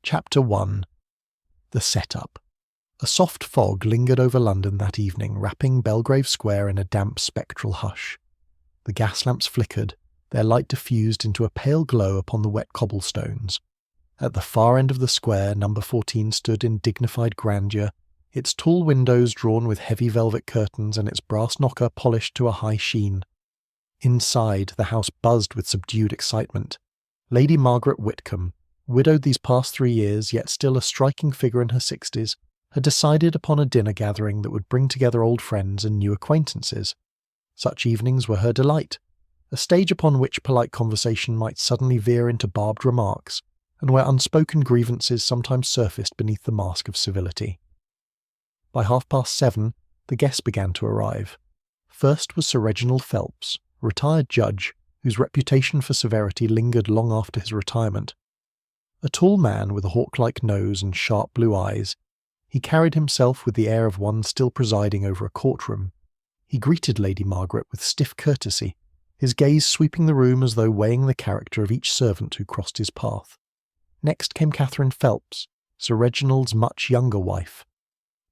Chapter 1. The Setup. A soft fog lingered over London that evening, wrapping Belgrave Square in a damp spectral hush. The gas lamps flickered, their light diffused into a pale glow upon the wet cobblestones. At the far end of the square, number 14 stood in dignified grandeur, its tall windows drawn with heavy velvet curtains and its brass knocker polished to a high sheen. Inside, the house buzzed with subdued excitement. Lady Margaret Whitcomb, widowed these past 3 years, yet still a striking figure in her 60s, had decided upon a dinner gathering that would bring together old friends and new acquaintances. Such evenings were her delight, a stage upon which polite conversation might suddenly veer into barbed remarks, and where unspoken grievances sometimes surfaced beneath the mask of civility. By 7:30, the guests began to arrive. First was Sir Reginald Phelps, a retired judge, whose reputation for severity lingered long after his retirement. A tall man with a hawk-like nose and sharp blue eyes, he carried himself with the air of one still presiding over a courtroom. He greeted Lady Margaret with stiff courtesy, his gaze sweeping the room as though weighing the character of each servant who crossed his path. Next came Catherine Phelps, Sir Reginald's much younger wife.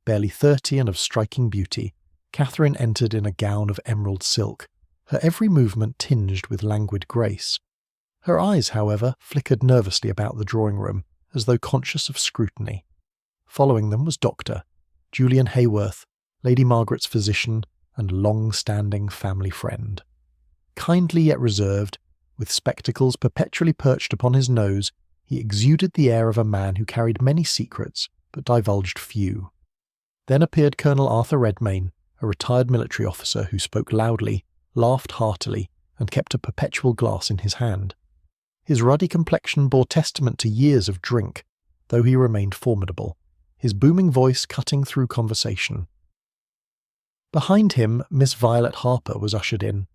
Barely 30 and of striking beauty, Catherine entered in a gown of emerald silk, her every movement tinged with languid grace. Her eyes, however, flickered nervously about the drawing-room, as though conscious of scrutiny. Following them was Dr. Julian Haworth, Lady Margaret's physician and long-standing family friend. Kindly yet reserved, with spectacles perpetually perched upon his nose, he exuded the air of a man who carried many secrets, but divulged few. Then appeared Colonel Arthur Redmayne, a retired military officer who spoke loudly, laughed heartily, and kept a perpetual glass in his hand. His ruddy complexion bore testament to years of drink, though he remained formidable, his booming voice cutting through conversation. Behind him, Miss Violet Harper was ushered in,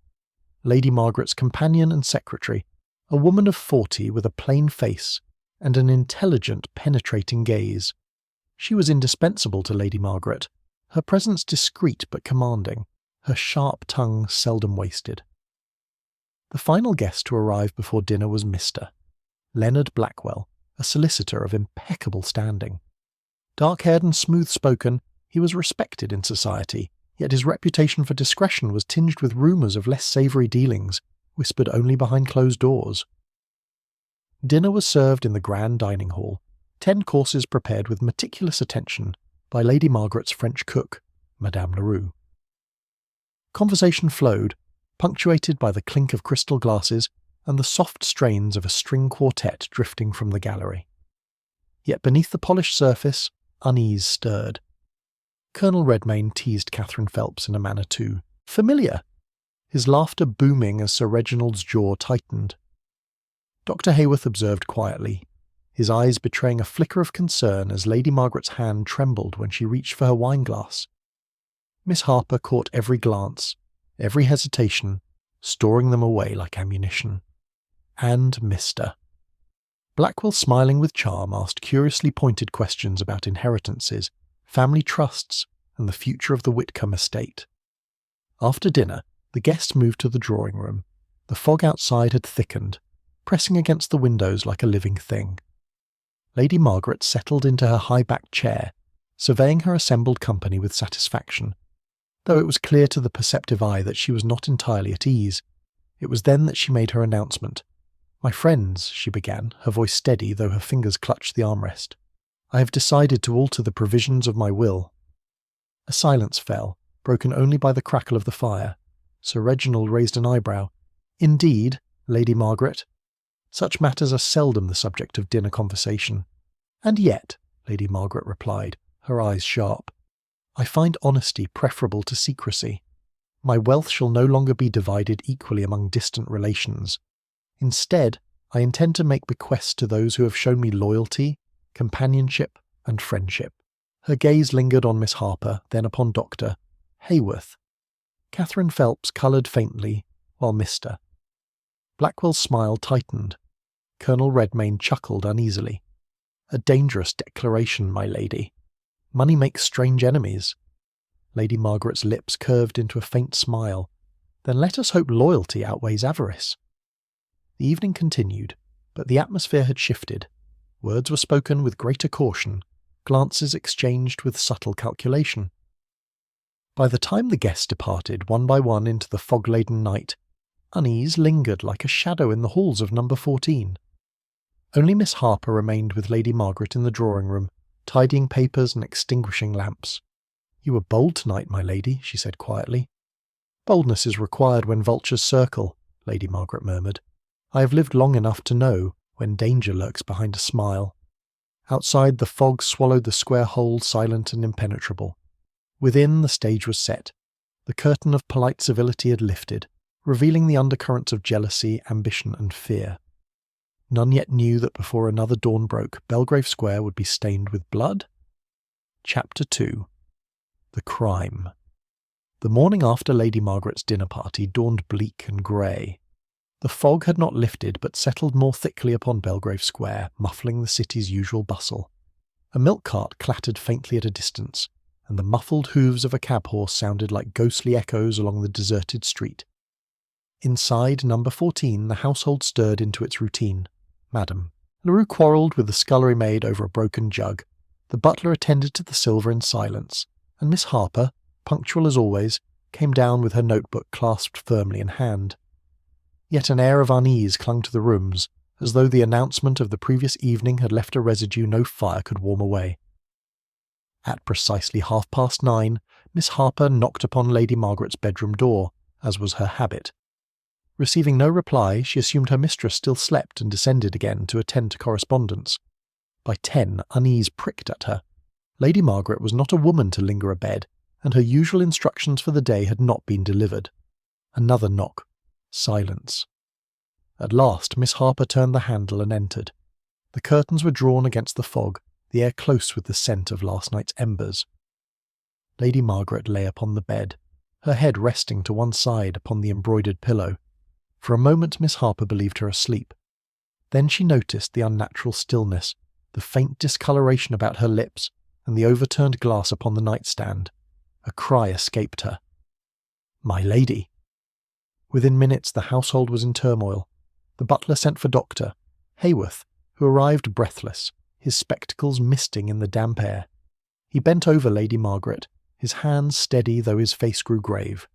Lady Margaret's companion and secretary, a woman of 40 with a plain face and an intelligent, penetrating gaze. She was indispensable to Lady Margaret, her presence discreet but commanding, her sharp tongue seldom wasted. The final guest to arrive before dinner was Mr. Leonard Blackwell, a solicitor of impeccable standing. Dark-haired and smooth-spoken, he was respected in society, yet his reputation for discretion was tinged with rumours of less savoury dealings, whispered only behind closed doors. Dinner was served in the grand dining hall, 10 courses prepared with meticulous attention by Lady Margaret's French cook, Madame Leroux. Conversation flowed, punctuated by the clink of crystal glasses and the soft strains of a string quartet drifting from the gallery. Yet beneath the polished surface, unease stirred. Colonel Redmayne teased Catherine Phelps in a manner too familiar, his laughter booming as Sir Reginald's jaw tightened. Dr. Haworth observed quietly, his eyes betraying a flicker of concern as Lady Margaret's hand trembled when she reached for her wine-glass. Miss Harper caught every glance, every hesitation, storing them away like ammunition. And Mr. Blackwell, smiling with charm, asked curiously pointed questions about inheritances, family trusts, and the future of the Whitcomb estate. After dinner, the guests moved to the drawing-room. The fog outside had thickened, pressing against the windows like a living thing. Lady Margaret settled into her high-backed chair, surveying her assembled company with satisfaction, though it was clear to the perceptive eye that she was not entirely at ease. It was then that she made her announcement. "My friends," she began, her voice steady though her fingers clutched the armrest, "I have decided to alter the provisions of my will." A silence fell, broken only by the crackle of the fire. Sir Reginald raised an eyebrow. "Indeed, Lady Margaret? Such matters are seldom the subject of dinner conversation." "And yet," Lady Margaret replied, her eyes sharp, "I find honesty preferable to secrecy. My wealth shall no longer be divided equally among distant relations. Instead, I intend to make bequests to those who have shown me loyalty, companionship, and friendship." Her gaze lingered on Miss Harper, then upon Dr. Haworth. Catherine Phelps coloured faintly, while Mr. Blackwell's smile tightened. Colonel Redmayne chuckled uneasily. "A dangerous declaration, my lady. Money makes strange enemies." Lady Margaret's lips curved into a faint smile. "Then let us hope loyalty outweighs avarice." The evening continued, but the atmosphere had shifted. Words were spoken with greater caution, glances exchanged with subtle calculation. By the time the guests departed one by one into the fog-laden night, unease lingered like a shadow in the halls of number 14. Only Miss Harper remained with Lady Margaret in the drawing-room, tidying papers and extinguishing lamps. "You were bold tonight, my lady," she said quietly. "Boldness is required when vultures circle," Lady Margaret murmured. "I have lived long enough to know when danger lurks behind a smile." Outside, the fog swallowed the square hole silent and impenetrable. Within, the stage was set. The curtain of polite civility had lifted, revealing the undercurrents of jealousy, ambition, and fear. None yet knew that before another dawn broke, Belgrave Square would be stained with blood. Chapter 2. The Crime. The morning after Lady Margaret's dinner party dawned bleak and grey. The fog had not lifted but settled more thickly upon Belgrave Square, muffling the city's usual bustle. A milk cart clattered faintly at a distance, and the muffled hooves of a cab horse sounded like ghostly echoes along the deserted street. Inside number 14 the household stirred into its routine. Madam Leroux quarrelled with the scullery maid over a broken jug. The butler attended to the silver in silence, and Miss Harper, punctual as always, came down with her notebook clasped firmly in hand. Yet an air of unease clung to the rooms, as though the announcement of the previous evening had left a residue no fire could warm away. At precisely 9:30, Miss Harper knocked upon Lady Margaret's bedroom door, as was her habit. Receiving no reply, she assumed her mistress still slept and descended again to attend to correspondence. By 10, unease pricked at her. Lady Margaret was not a woman to linger abed, and her usual instructions for the day had not been delivered. Another knock. Silence. At last Miss Harper turned the handle and entered. The curtains were drawn against the fog, the air close with the scent of last night's embers. Lady Margaret lay upon the bed, her head resting to one side upon the embroidered pillow. For a moment Miss Harper believed her asleep. Then she noticed the unnatural stillness, the faint discoloration about her lips, and the overturned glass upon the nightstand. A cry escaped her. "My lady!" Within minutes the household was in turmoil. The butler sent for Dr. Haworth, who arrived breathless, his spectacles misting in the damp air. He bent over Lady Margaret, his hands steady though his face grew grave.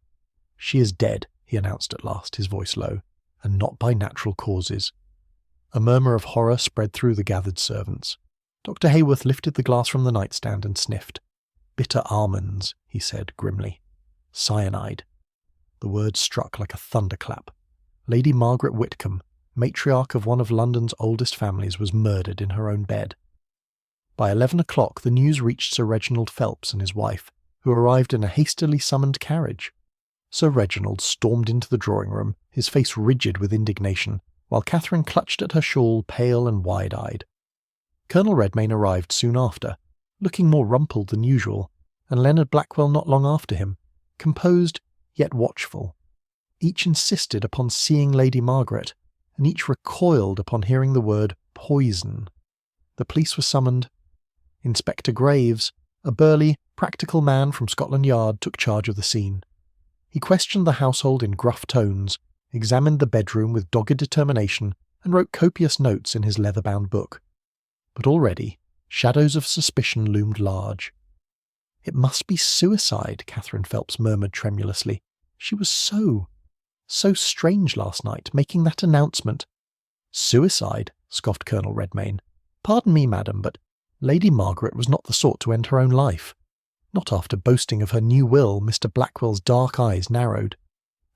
"She is dead," he announced at last, his voice low, "and not by natural causes." A murmur of horror spread through the gathered servants. Dr. Haworth lifted the glass from the nightstand and sniffed. "Bitter almonds," he said grimly. "Cyanide." The words struck like a thunderclap. Lady Margaret Whitcomb, matriarch of one of London's oldest families, was murdered in her own bed. By 11 o'clock the news reached Sir Reginald Phelps and his wife, who arrived in a hastily summoned carriage. Sir Reginald stormed into the drawing-room, his face rigid with indignation, while Catherine clutched at her shawl, pale and wide-eyed. Colonel Redmayne arrived soon after, looking more rumpled than usual, and Leonard Blackwell not long after him, composed yet watchful. Each insisted upon seeing Lady Margaret, and each recoiled upon hearing the word poison. The police were summoned. Inspector Graves, a burly, practical man from Scotland Yard, took charge of the scene. He questioned the household in gruff tones, examined the bedroom with dogged determination, and wrote copious notes in his leather-bound book. But already, shadows of suspicion loomed large. "It must be suicide," Catherine Phelps murmured tremulously. "She was so strange last night, making that announcement." "Suicide?" scoffed Colonel Redmayne. "Pardon me, madam, but Lady Margaret was not the sort to end her own life. Not after boasting of her new will." Mr. Blackwell's dark eyes narrowed.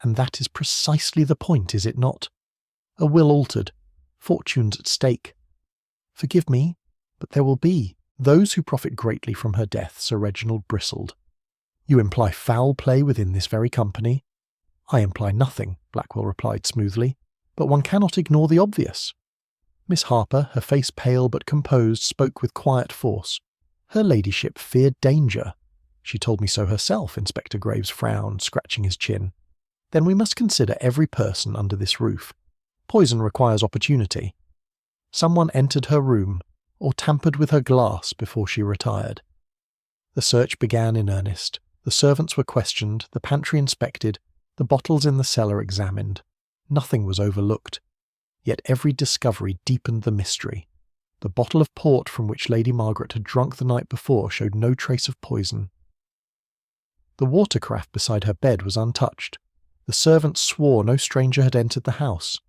"And that is precisely the point, is it not? A will altered, fortunes at stake. Forgive me, but there will be those who profit greatly from her death." Sir Reginald bristled. "You imply foul play within this very company?" "I imply nothing," Blackwell replied smoothly, "but one cannot ignore the obvious." Miss Harper, her face pale but composed, spoke with quiet force. "Her ladyship feared danger." "She told me so herself," Inspector Graves frowned, scratching his chin. "Then we must consider every person under this roof. Poison requires opportunity. Someone entered her room, or tampered with her glass before she retired." The search began in earnest. The servants were questioned, the pantry inspected, the bottles in the cellar examined. Nothing was overlooked. Yet every discovery deepened the mystery. The bottle of port from which Lady Margaret had drunk the night before showed no trace of poison. The water-carafe beside her bed was untouched. The servants swore no stranger had entered the house.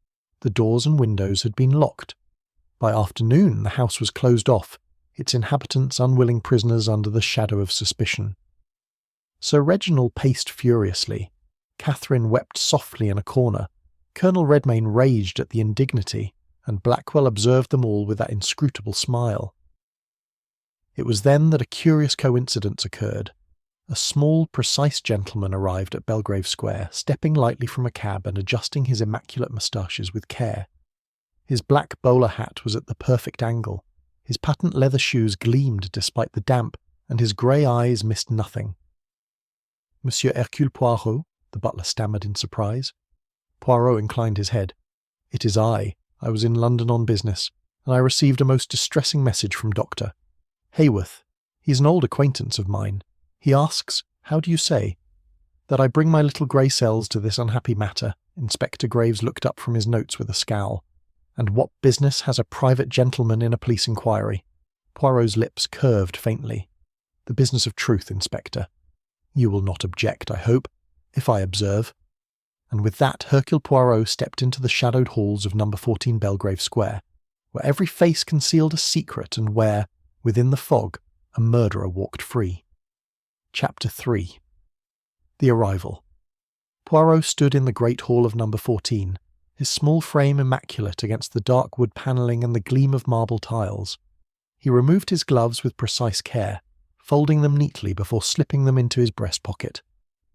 The doors and windows had been locked. By afternoon the house was closed off, its inhabitants unwilling prisoners under the shadow of suspicion. Sir Reginald paced furiously. Catherine wept softly in a corner. Colonel Redmayne raged at the indignity, and Blackwell observed them all with that inscrutable smile. It was then that a curious coincidence occurred. A small, precise gentleman arrived at Belgrave Square, stepping lightly from a cab and adjusting his immaculate moustaches with care. His black bowler hat was at the perfect angle. His patent leather shoes gleamed despite the damp, and his grey eyes missed nothing. "Monsieur Hercule Poirot?" the butler stammered in surprise. Poirot inclined his head. "It is I. I was in London on business, and I received a most distressing message from Dr. Haworth. He's an old acquaintance of mine. He asks, how do you say, that I bring my little grey cells to this unhappy matter." Inspector Graves looked up from his notes with a scowl. "And what business has a private gentleman in a police inquiry?" Poirot's lips curved faintly. "The business of truth, Inspector. You will not object, I hope, if I observe." And with that Hercule Poirot stepped into the shadowed halls of No. 14 Belgrave Square, where every face concealed a secret and where, within the fog, a murderer walked free. Chapter 3. The Arrival. Poirot stood in the great hall of No. 14, his small frame immaculate against the dark wood panelling and the gleam of marble tiles. He removed his gloves with precise care, folding them neatly before slipping them into his breast pocket.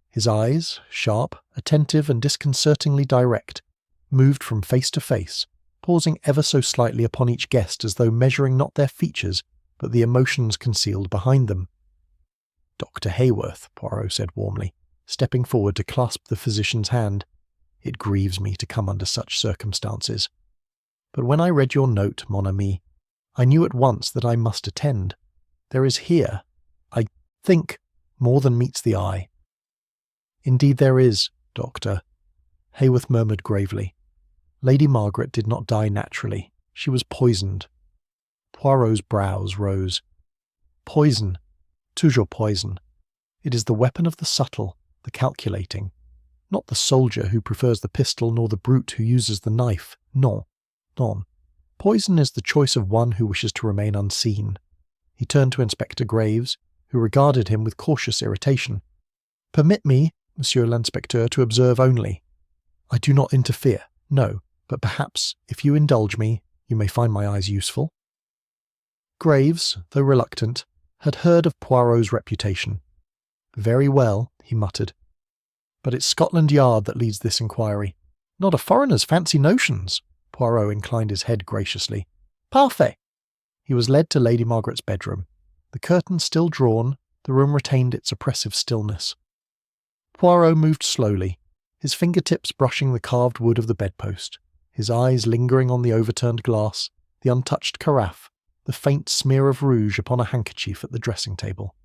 His eyes, sharp, attentive and disconcertingly direct, moved from face to face, pausing ever so slightly upon each guest as though measuring not their features, but the emotions concealed behind them. "Dr. Haworth," Poirot said warmly, stepping forward to clasp the physician's hand. "It grieves me to come under such circumstances. But when I read your note, mon ami, I knew at once that I must attend. There is here, I think, more than meets the eye." "Indeed there is, Doctor," Haworth murmured gravely. "Lady Margaret did not die naturally. She was poisoned." Poirot's brows rose. "Poison. Toujours poison. It is the weapon of the subtle, the calculating. Not the soldier who prefers the pistol nor the brute who uses the knife. Non, non. Poison is the choice of one who wishes to remain unseen." He turned to Inspector Graves, who regarded him with cautious irritation. "Permit me, Monsieur l'Inspecteur, to observe only. I do not interfere, no, but perhaps, if you indulge me, you may find my eyes useful." Graves, though reluctant, had heard of Poirot's reputation. "Very well," he muttered. "But it's Scotland Yard that leads this inquiry. Not a foreigner's fancy notions." Poirot inclined his head graciously. "Parfait." He was led to Lady Margaret's bedroom. The curtains still drawn, the room retained its oppressive stillness. Poirot moved slowly, his fingertips brushing the carved wood of the bedpost, his eyes lingering on the overturned glass, the untouched carafe, the faint smear of rouge upon a handkerchief at the dressing-table.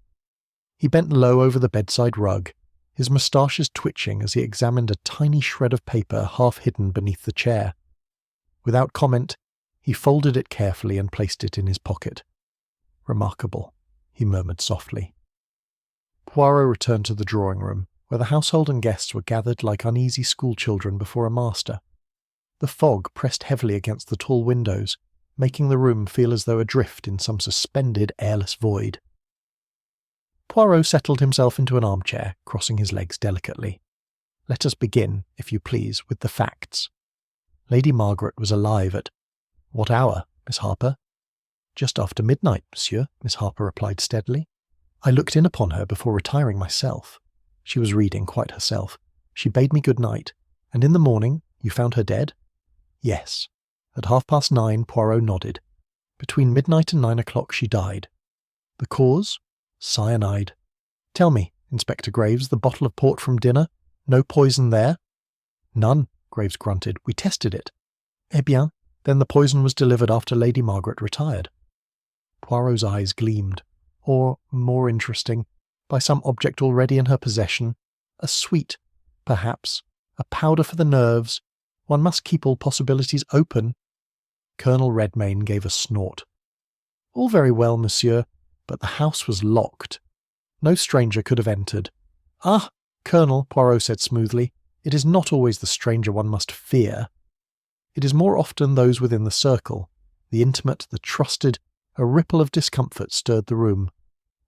He bent low over the bedside rug, his moustaches twitching as he examined a tiny shred of paper half hidden beneath the chair. Without comment, he folded it carefully and placed it in his pocket. "Remarkable," he murmured softly. Poirot returned to the drawing-room, where the household and guests were gathered like uneasy schoolchildren before a master. The fog pressed heavily against the tall windows, making the room feel as though adrift in some suspended, airless void. Poirot settled himself into an armchair, crossing his legs delicately. "Let us begin, if you please, with the facts. Lady Margaret was alive at— What hour, Miss Harper?" "Just after midnight, monsieur," Miss Harper replied steadily. "I looked in upon her before retiring myself. She was reading quite herself. She bade me good night. And in the morning, you found her dead?" "Yes." At 9:30, Poirot nodded. "Between midnight and 9 o'clock she died. The cause? Cyanide. Tell me, Inspector Graves, the bottle of port from dinner? No poison there?" "None," Graves grunted. "We tested it." "Eh bien, then the poison was delivered after Lady Margaret retired." Poirot's eyes gleamed. Or, more interesting, by some object already in her possession. A sweet, perhaps. A powder for the nerves. One must keep all possibilities open. Colonel Redmayne gave a snort. All very well, monsieur, but the house was locked. No stranger could have entered. Ah, Colonel, Poirot said smoothly, it is not always the stranger one must fear. It is more often those within the circle, the intimate, the trusted. A ripple of discomfort stirred the room.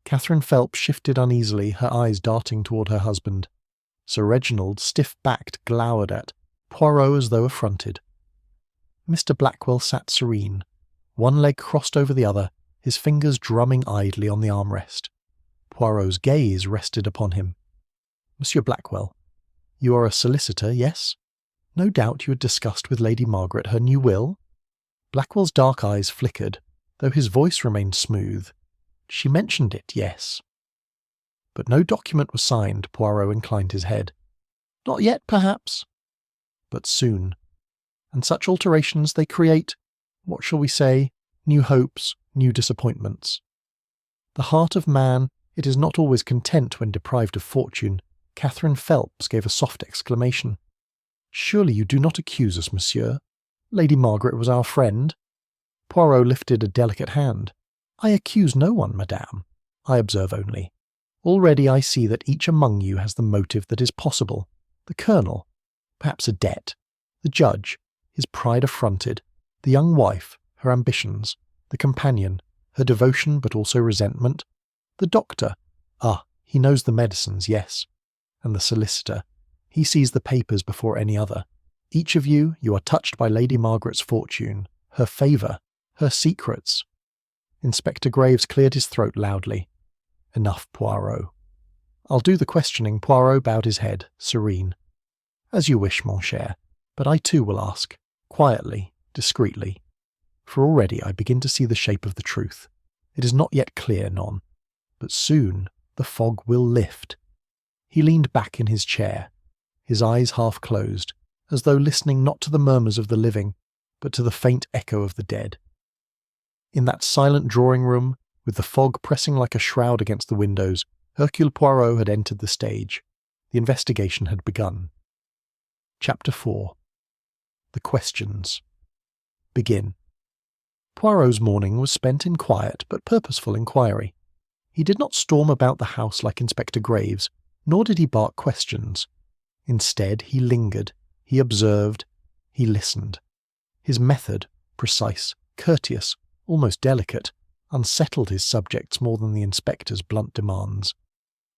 Catherine Phelps shifted uneasily, her eyes darting toward her husband. Sir Reginald, stiff-backed, glowered at Poirot as though affronted. Mr. Blackwell sat serene, one leg crossed over the other, his fingers drumming idly on the armrest. Poirot's gaze rested upon him. Monsieur Blackwell, you are a solicitor, yes? No doubt you had discussed with Lady Margaret her new will? Blackwell's dark eyes flickered, though his voice remained smooth. She mentioned it, yes. But no document was signed, Poirot inclined his head. Not yet, perhaps. But soon. And such alterations they create, what shall we say, new hopes, new disappointments. The heart of man, it is not always content when deprived of fortune. Catherine Phelps gave a soft exclamation. Surely you do not accuse us, monsieur. Lady Margaret was our friend. Poirot lifted a delicate hand. I accuse no one, madame. I observe only. Already I see that each among you has the motive that is possible. The colonel, perhaps a debt. The judge, his pride affronted. The young wife, her ambitions. The companion, her devotion but also resentment. The doctor, he knows the medicines, yes. And the solicitor, he sees the papers before any other. Each of you are touched by Lady Margaret's fortune, her favour, her secrets. Inspector Graves cleared his throat loudly. Enough, Poirot. I'll do the questioning. Poirot bowed his head, serene. As you wish, mon cher, but I too will ask, quietly, discreetly. For already I begin to see the shape of the truth. It is not yet clear, non, but soon the fog will lift. He leaned back in his chair, his eyes half closed, as though listening not to the murmurs of the living, but to the faint echo of the dead. In that silent drawing-room, with the fog pressing like a shroud against the windows, Hercule Poirot had entered the stage. The investigation had begun. Chapter 4. The Questions. Begin. Poirot's morning was spent in quiet but purposeful inquiry. He did not storm about the house like Inspector Graves, nor did he bark questions. Instead, he lingered, he observed, he listened. His method, precise, courteous, almost delicate, unsettled his subjects more than the inspector's blunt demands.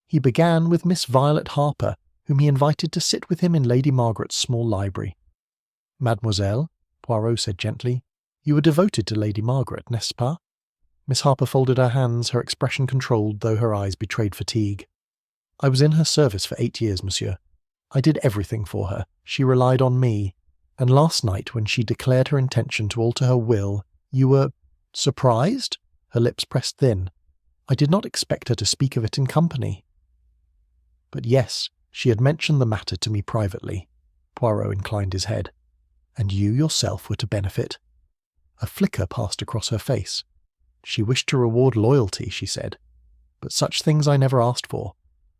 He began with Miss Violet Harper, whom he invited to sit with him in Lady Margaret's small library. Mademoiselle, Poirot said gently, you were devoted to Lady Margaret, n'est-ce pas? Miss Harper folded her hands, her expression controlled, though her eyes betrayed fatigue. I was in her service for 8 years, monsieur. I did everything for her. She relied on me. And last night, when she declared her intention to alter her will, you were surprised? Her lips pressed thin. I did not expect her to speak of it in company. But yes, she had mentioned the matter to me privately. Poirot inclined his head. And you yourself were to benefit? A flicker passed across her face. She wished to reward loyalty, she said. But such things I never asked for.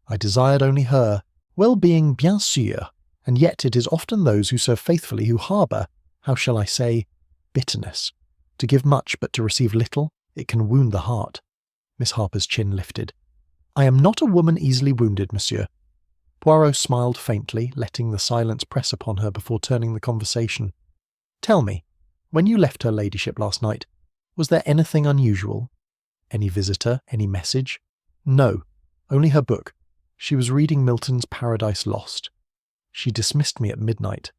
I desired only her well-being, bien sûr, and yet it is often those who serve faithfully who harbour, how shall I say, bitterness. To give much but to receive little, it can wound the heart. Miss Harper's chin lifted. I am not a woman easily wounded, monsieur. Poirot smiled faintly, letting the silence press upon her before turning the conversation. Tell me, when you left her ladyship last night, was there anything unusual? Any visitor? Any message? No, only her book. She was reading Milton's Paradise Lost. She dismissed me at midnight.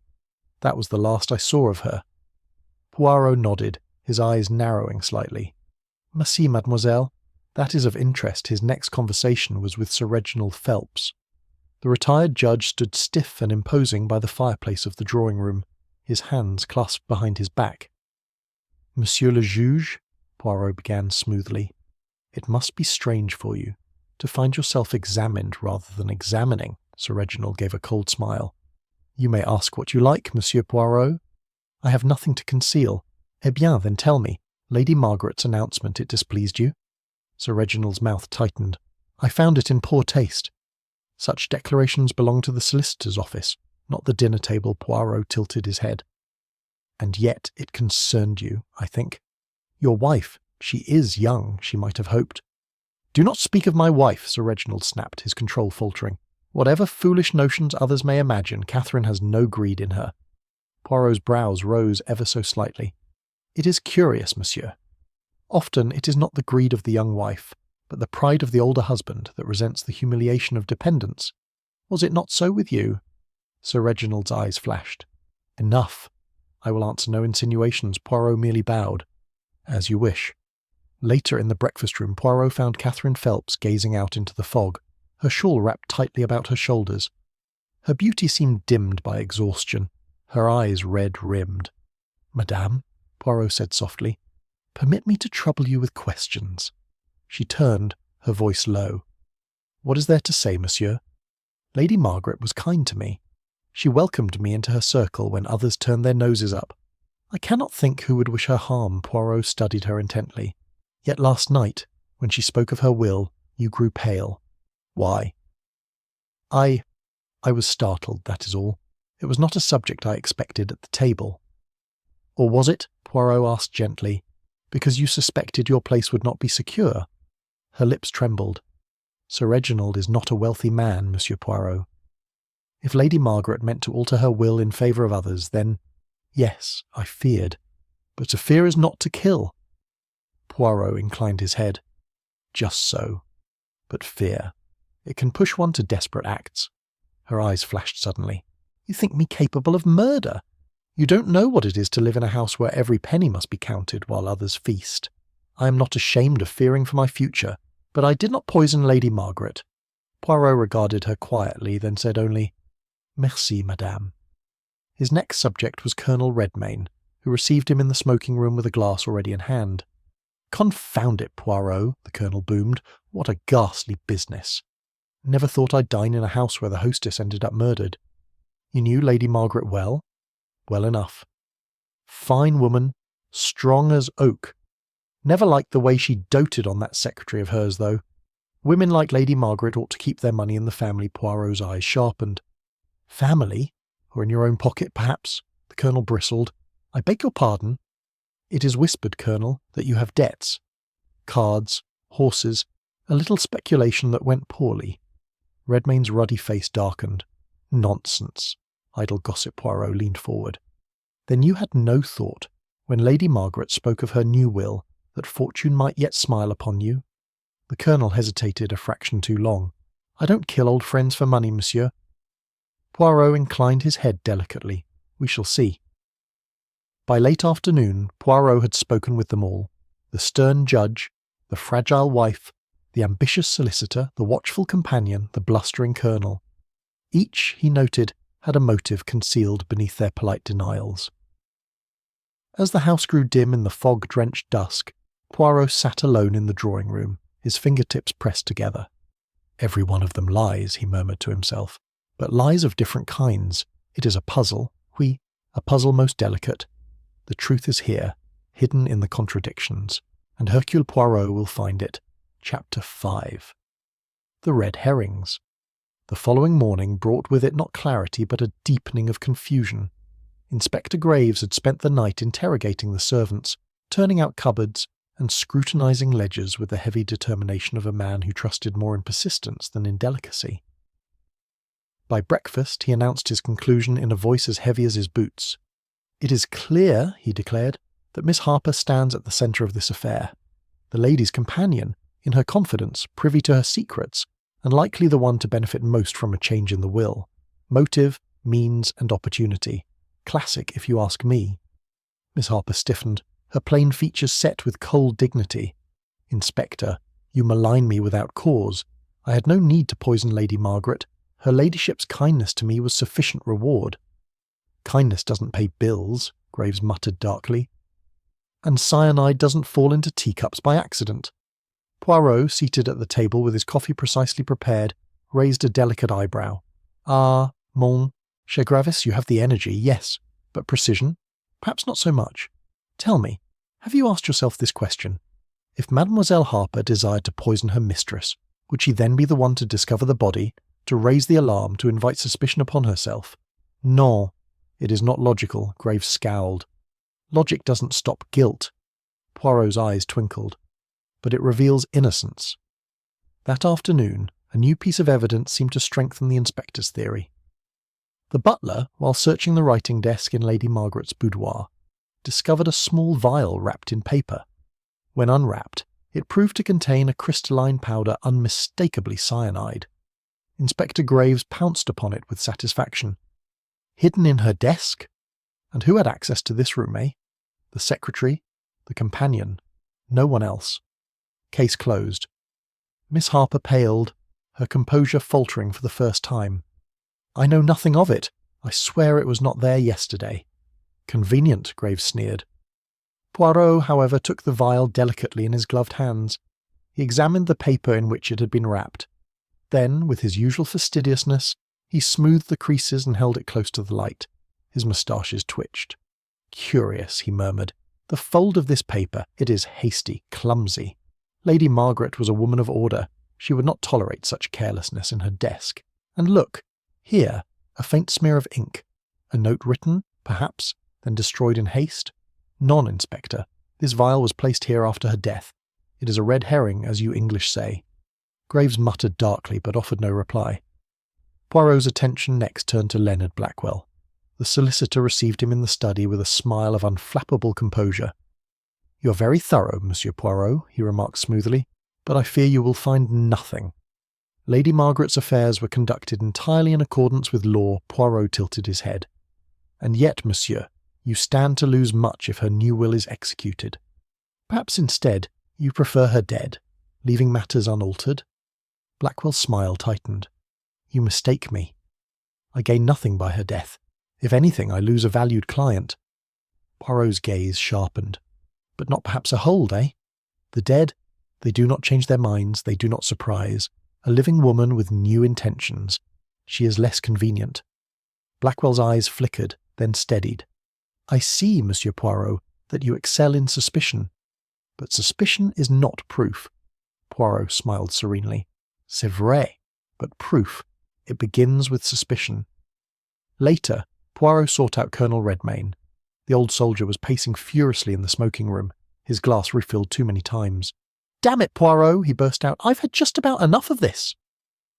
That was the last I saw of her. Poirot nodded, his eyes narrowing slightly. Merci, mademoiselle. That is of interest. His next conversation was with Sir Reginald Phelps. The retired judge stood stiff and imposing by the fireplace of the drawing-room, his hands clasped behind his back. Monsieur le juge, Poirot began smoothly, it must be strange for you to find yourself examined rather than examining. Sir Reginald gave a cold smile. You may ask what you like, Monsieur Poirot. I have nothing to conceal. Eh bien, then tell me, Lady Margaret's announcement, it displeased you? Sir Reginald's mouth tightened. I found it in poor taste. Such declarations belong to the solicitor's office, not the dinner table. Poirot tilted his head. And yet it concerned you, I think. Your wife, She is young, she might have hoped. "Do not speak of my wife," Sir Reginald snapped, his control faltering. "Whatever foolish notions others may imagine, Catherine has no greed in her." Poirot's brows rose ever so slightly. "It is curious, monsieur. Often it is not the greed of the young wife, but the pride of the older husband that resents the humiliation of dependence. Was it not so with you?" Sir Reginald's eyes flashed. "Enough. I will answer no insinuations." Poirot merely bowed. "As you wish." Later in the breakfast room, Poirot found Catherine Phelps gazing out into the fog, her shawl wrapped tightly about her shoulders. Her beauty seemed dimmed by exhaustion, her eyes red-rimmed. "Madame," Poirot said softly, "permit me to trouble you with questions." She turned, her voice low. "What is there to say, monsieur? Lady Margaret was kind to me. She welcomed me into her circle when others turned their noses up. I cannot think who would wish her harm." Poirot studied her intently. "Yet last night, when she spoke of her will, you grew pale. Why?" I was startled, that is all. It was not a subject I expected at the table." "Or was it?" Poirot asked gently. "Because you suspected your place would not be secure?" Her lips trembled. "Sir Reginald is not a wealthy man, Monsieur Poirot. If Lady Margaret meant to alter her will in favour of others, then, yes, I feared. But to fear is not to kill." Poirot inclined his head. "Just so. But fear. It can push one to desperate acts." Her eyes flashed suddenly. "You think me capable of murder? You don't know what it is to live in a house where every penny must be counted while others feast. I am not ashamed of fearing for my future, but I did not poison Lady Margaret." Poirot regarded her quietly, then said only, "Merci, madame." His next subject was Colonel Redmayne, who received him in the smoking room with a glass already in hand. "Confound it, Poirot," the colonel boomed. "What a ghastly business. Never thought I'd dine in a house where the hostess ended up murdered. You knew Lady Margaret well?" "Well enough." "Fine woman, strong as oak. Never liked the way she doted on that secretary of hers, though. Women like Lady Margaret ought to keep their money in the family." Poirot's eyes sharpened. "Family? Or in your own pocket, perhaps?" The colonel bristled. "I beg your pardon?" "It is whispered, Colonel, that you have debts. Cards, horses, a little speculation that went poorly." Redmayne's ruddy face darkened. "Nonsense." Idle gossip. Poirot leaned forward. "Then you had no thought, when Lady Margaret spoke of her new will, that fortune might yet smile upon you?" The colonel hesitated a fraction too long. "I don't kill old friends for money, monsieur." Poirot inclined his head delicately. "We shall see." By late afternoon, Poirot had spoken with them all. The stern judge, the fragile wife, the ambitious solicitor, the watchful companion, the blustering colonel. Each, he noted, had a motive concealed beneath their polite denials. As the house grew dim in the fog-drenched dusk, Poirot sat alone in the drawing-room, his fingertips pressed together. "Every one of them lies," he murmured to himself, "but lies of different kinds. It is a puzzle, oui, a puzzle most delicate. The truth is here, hidden in the contradictions, and Hercule Poirot will find it." Chapter 5. The Red Herrings. The following morning brought with it not clarity but a deepening of confusion. Inspector Graves had spent the night interrogating the servants, turning out cupboards, and scrutinising ledgers with the heavy determination of a man who trusted more in persistence than in delicacy. By breakfast he announced his conclusion in a voice as heavy as his boots. "It is clear," he declared, "that Miss Harper stands at the centre of this affair. The lady's companion, in her confidence, privy to her secrets, and likely the one to benefit most from a change in the will. Motive, means, and opportunity. Classic, if you ask me." Miss Harper stiffened, her plain features set with cold dignity. "Inspector, you malign me without cause. I had no need to poison Lady Margaret. Her ladyship's kindness to me was sufficient reward." "Kindness doesn't pay bills," Graves muttered darkly. "And cyanide doesn't fall into teacups by accident." Poirot, seated at the table with his coffee precisely prepared, raised a delicate eyebrow. "Ah, mon cher Gravis, you have the energy, yes, but precision? Perhaps not so much. Tell me, have you asked yourself this question? If Mademoiselle Harper desired to poison her mistress, would she then be the one to discover the body, to raise the alarm, to invite suspicion upon herself? Non, it is not logical." Graves scowled. "Logic doesn't stop guilt. Poirot's eyes twinkled. But it reveals innocence. That afternoon, a new piece of evidence seemed to strengthen the inspector's theory. The butler, while searching the writing desk in Lady Margaret's boudoir, discovered a small vial wrapped in paper. When unwrapped, it proved to contain a crystalline powder unmistakably cyanide. Inspector Graves pounced upon it with satisfaction. Hidden in her desk? And who had access to this room, eh? The secretary? The companion? No one else. Case closed. Miss Harper paled, her composure faltering for the first time. I know nothing of it. I swear it was not there yesterday. Convenient, Graves sneered. Poirot, however, took the vial delicately in his gloved hands. He examined the paper in which it had been wrapped. Then, with his usual fastidiousness, he smoothed the creases and held it close to the light. His moustaches twitched. Curious, he murmured. The fold of this paper, it is hasty, clumsy. Lady Margaret was a woman of order. She would not tolerate such carelessness in her desk. And look, here, a faint smear of ink. A note written, perhaps, then destroyed in haste? None, Inspector. This vial was placed here after her death. It is a red herring, as you English say. Graves muttered darkly, but offered no reply. Poirot's attention next turned to Leonard Blackwell. The solicitor received him in the study with a smile of unflappable composure. "You are very thorough, Monsieur Poirot," he remarked smoothly, "but I fear you will find nothing." Lady Margaret's affairs were conducted entirely in accordance with law. Poirot tilted his head. "And yet, monsieur, you stand to lose much if her new will is executed. Perhaps instead you prefer her dead, leaving matters unaltered?" Blackwell's smile tightened. "You mistake me. I gain nothing by her death. If anything, I lose a valued client." Poirot's gaze sharpened. "But not perhaps a hold, eh? The dead, they do not change their minds, they do not surprise. A living woman with new intentions. She is less convenient." Blackwell's eyes flickered, then steadied. "I see, Monsieur Poirot, that you excel in suspicion. But suspicion is not proof." Poirot smiled serenely. "C'est vrai, but proof, it begins with suspicion." Later, Poirot sought out Colonel Redmayne. The old soldier was pacing furiously in the smoking room, his glass refilled too many times. "Damn it, Poirot," he burst out, "I've had just about enough of this."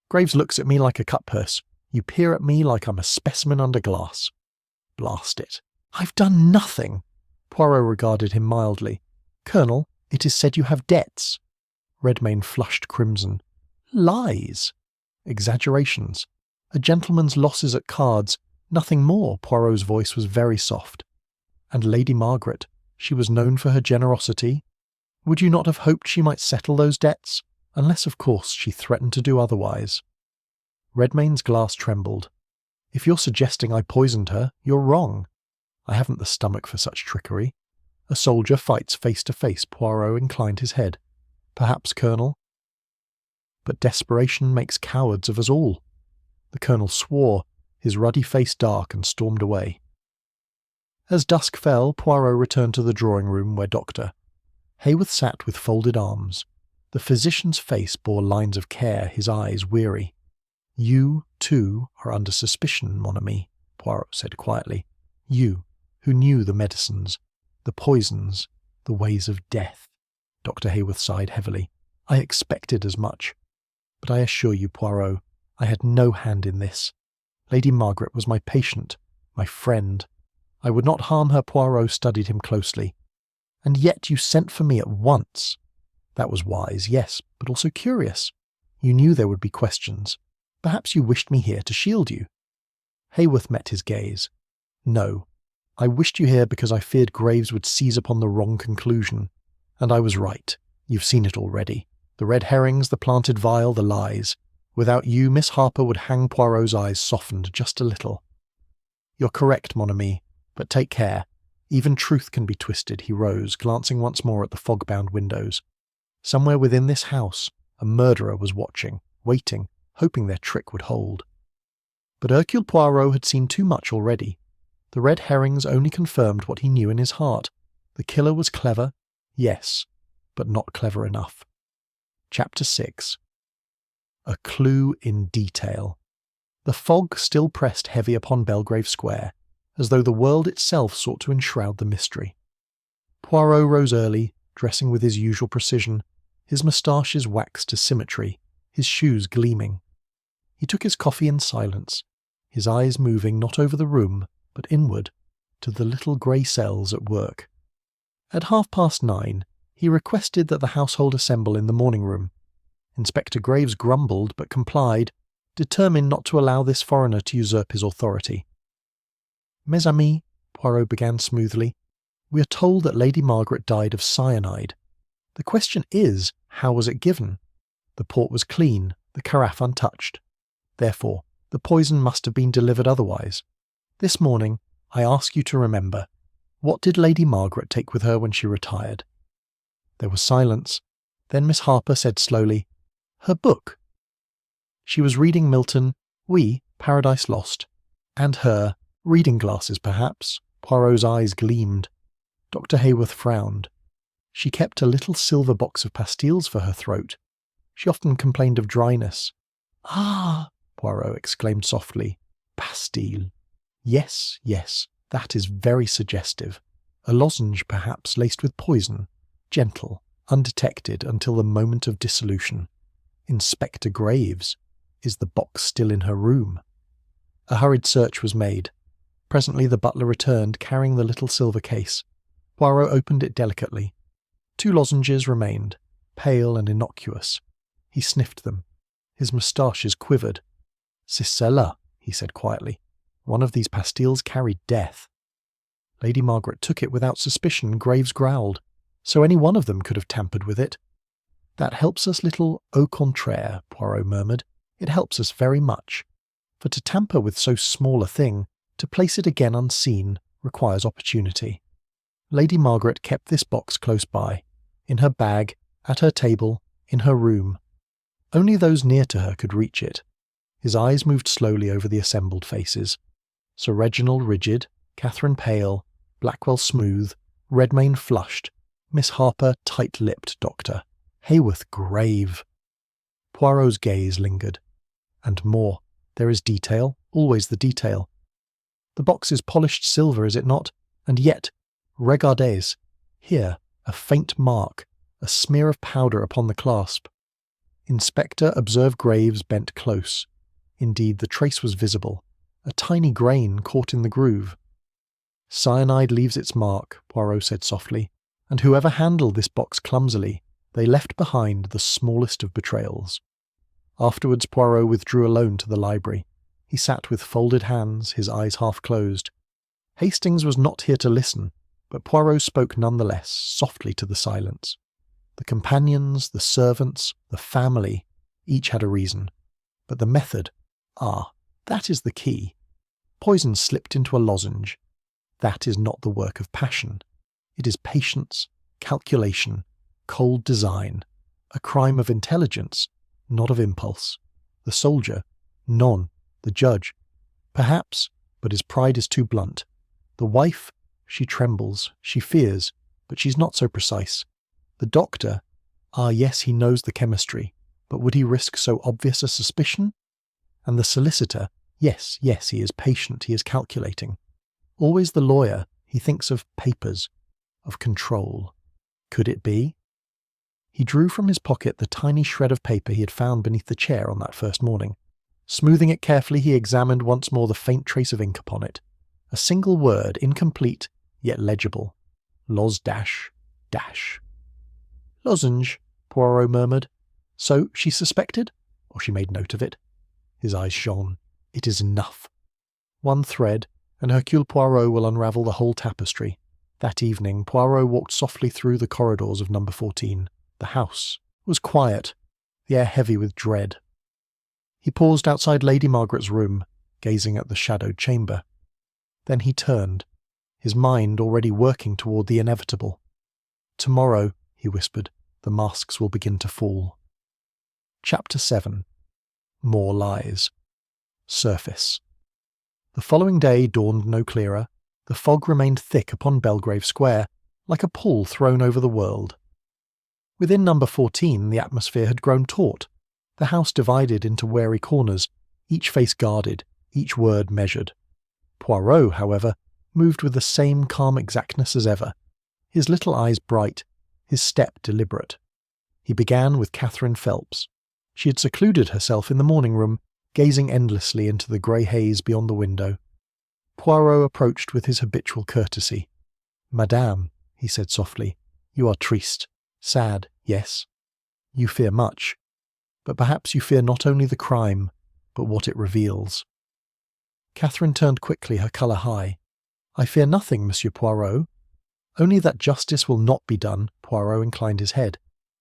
Graves looks at me like a cut-purse. You peer at me like I'm a specimen under glass. Blast it. "I've done nothing." Poirot regarded him mildly. "Colonel, it is said you have debts." Redmayne flushed crimson. "Lies." "Exaggerations. A gentleman's losses at cards, nothing more." Poirot's voice was very soft. "And Lady Margaret, she was known for her generosity. Would you not have hoped she might settle those debts? Unless, of course, she threatened to do otherwise." Redmayne's glass trembled. "If you're suggesting I poisoned her, you're wrong. I haven't the stomach for such trickery. A soldier fights face to face." Poirot inclined his head. "Perhaps, Colonel. But desperation makes cowards of us all." The Colonel swore, his ruddy face dark, and stormed away. As dusk fell, Poirot returned to the drawing-room where Dr. Haworth sat with folded arms. The physician's face bore lines of care, his eyes weary. "You, too, are under suspicion, mon ami," Poirot said quietly. "You, who knew the medicines, the poisons, the ways of death." Dr. Haworth sighed heavily. "I expected as much. But I assure you, Poirot, I had no hand in this. Lady Margaret was my patient, my friend. I would not harm her." Poirot studied him closely. "And yet you sent for me at once." "That was wise, yes, but also curious. You knew there would be questions. Perhaps you wished me here to shield you." Haworth met his gaze. "No. I wished you here because I feared Graves would seize upon the wrong conclusion. And I was right. You've seen it already. The red herrings, the planted vial, the lies. Without you, Miss Harper would hang." Poirot's eyes softened just a little. "You're correct, mon ami, but take care. Even truth can be twisted." He rose, glancing once more at the fog-bound windows. Somewhere within this house, a murderer was watching, waiting, hoping their trick would hold. But Hercule Poirot had seen too much already. The red herrings only confirmed what he knew in his heart. The killer was clever, yes, but not clever enough. Chapter 6. A clue in detail. The fog still pressed heavy upon Belgrave Square, as though the world itself sought to enshroud the mystery. Poirot rose early, dressing with his usual precision, his moustaches waxed to symmetry, his shoes gleaming. He took his coffee in silence, his eyes moving not over the room, but inward, to the little grey cells at work. At 9:30, he requested that the household assemble in the morning room. Inspector Graves grumbled but complied, determined not to allow this foreigner to usurp his authority. "Mes amis," Poirot began smoothly, "we are told that Lady Margaret died of cyanide. The question is, how was it given? The port was clean, the carafe untouched. Therefore, the poison must have been delivered otherwise. This morning, I ask you to remember, what did Lady Margaret take with her when she retired?" There was silence. Then Miss Harper said slowly, "Her book." She was reading Milton, "Oui, Paradise Lost." And her reading glasses, perhaps. Poirot's eyes gleamed. Dr. Haworth frowned. She kept a little silver box of pastilles for her throat. She often complained of dryness. "Ah!" Poirot exclaimed softly. "Pastille. Yes, yes, that is very suggestive. A lozenge, perhaps, laced with poison. Gentle, undetected until the moment of dissolution. Inspector Graves. Is the box still in her room?" A hurried search was made. Presently the butler returned, carrying the little silver case. Poirot opened it delicately. 2 lozenges remained, pale and innocuous. He sniffed them. His moustaches quivered. "C'est cela," he said quietly. "One of these pastilles carried death." Lady Margaret took it without suspicion. Graves growled. "So any one of them could have tampered with it." "That helps us little au contraire," Poirot murmured. "It helps us very much. For to tamper with so small a thing, to place it again unseen, requires opportunity. Lady Margaret kept this box close by, in her bag, at her table, in her room. Only those near to her could reach it." His eyes moved slowly over the assembled faces. Sir Reginald rigid, Catherine pale, Blackwell smooth, Redmayne flushed, Miss Harper tight-lipped, Doctor, Haworth grave. Poirot's gaze lingered. "And more. There is detail, always the detail. The box is polished silver, is it not? And yet, regardez, here, a faint mark, a smear of powder upon the clasp." Inspector observed Graves bent close. Indeed, the trace was visible, a tiny grain caught in the groove. "Cyanide leaves its mark," Poirot said softly, "and whoever handled this box clumsily, they left behind the smallest of betrayals." Afterwards Poirot withdrew alone to the library. He sat with folded hands, his eyes half closed. Hastings was not here to listen, but Poirot spoke nonetheless, softly to the silence. The companions, the servants, the family, each had a reason. But the method, that is the key. Poison slipped into a lozenge. That is not the work of passion. It is patience, calculation, cold design, a crime of intelligence, not of impulse. The soldier, none. The judge, perhaps, but his pride is too blunt. The wife, she trembles, she fears, but she's not so precise. The doctor, yes, he knows the chemistry, but would he risk so obvious a suspicion? And the solicitor, yes, he is patient, he is calculating. Always the lawyer, he thinks of papers, of control. Could it be? He drew from his pocket the tiny shred of paper he had found beneath the chair on that first morning. Smoothing it carefully, he examined once more the faint trace of ink upon it. A single word, incomplete, yet legible. Loz dash. "Lozenge," Poirot murmured. "So she suspected? Or she made note of it?" His eyes shone. "It is enough. One thread, and Hercule Poirot will unravel the whole tapestry." That evening, Poirot walked softly through the corridors of number 14. The house was quiet, the air heavy with dread. He paused outside Lady Margaret's room, gazing at the shadowed chamber. Then he turned, his mind already working toward the inevitable. "Tomorrow," he whispered, "the masks will begin to fall." Chapter 7. More Lies. Surface. The following day dawned no clearer. The fog remained thick upon Belgrave Square, like a pall thrown over the world. Within number 14 the atmosphere had grown taut, the house divided into wary corners, each face guarded, each word measured. Poirot, however, moved with the same calm exactness as ever, his little eyes bright, his step deliberate. He began with Catherine Phelps. She had secluded herself in the morning room, gazing endlessly into the grey haze beyond the window. Poirot approached with his habitual courtesy. "Madame," he said softly, "you are triste, sad, yes. You fear much, but perhaps you fear not only the crime, but what it reveals." Catherine turned quickly, her colour high. "I fear nothing, Monsieur Poirot. Only that justice will not be done." Poirot inclined his head.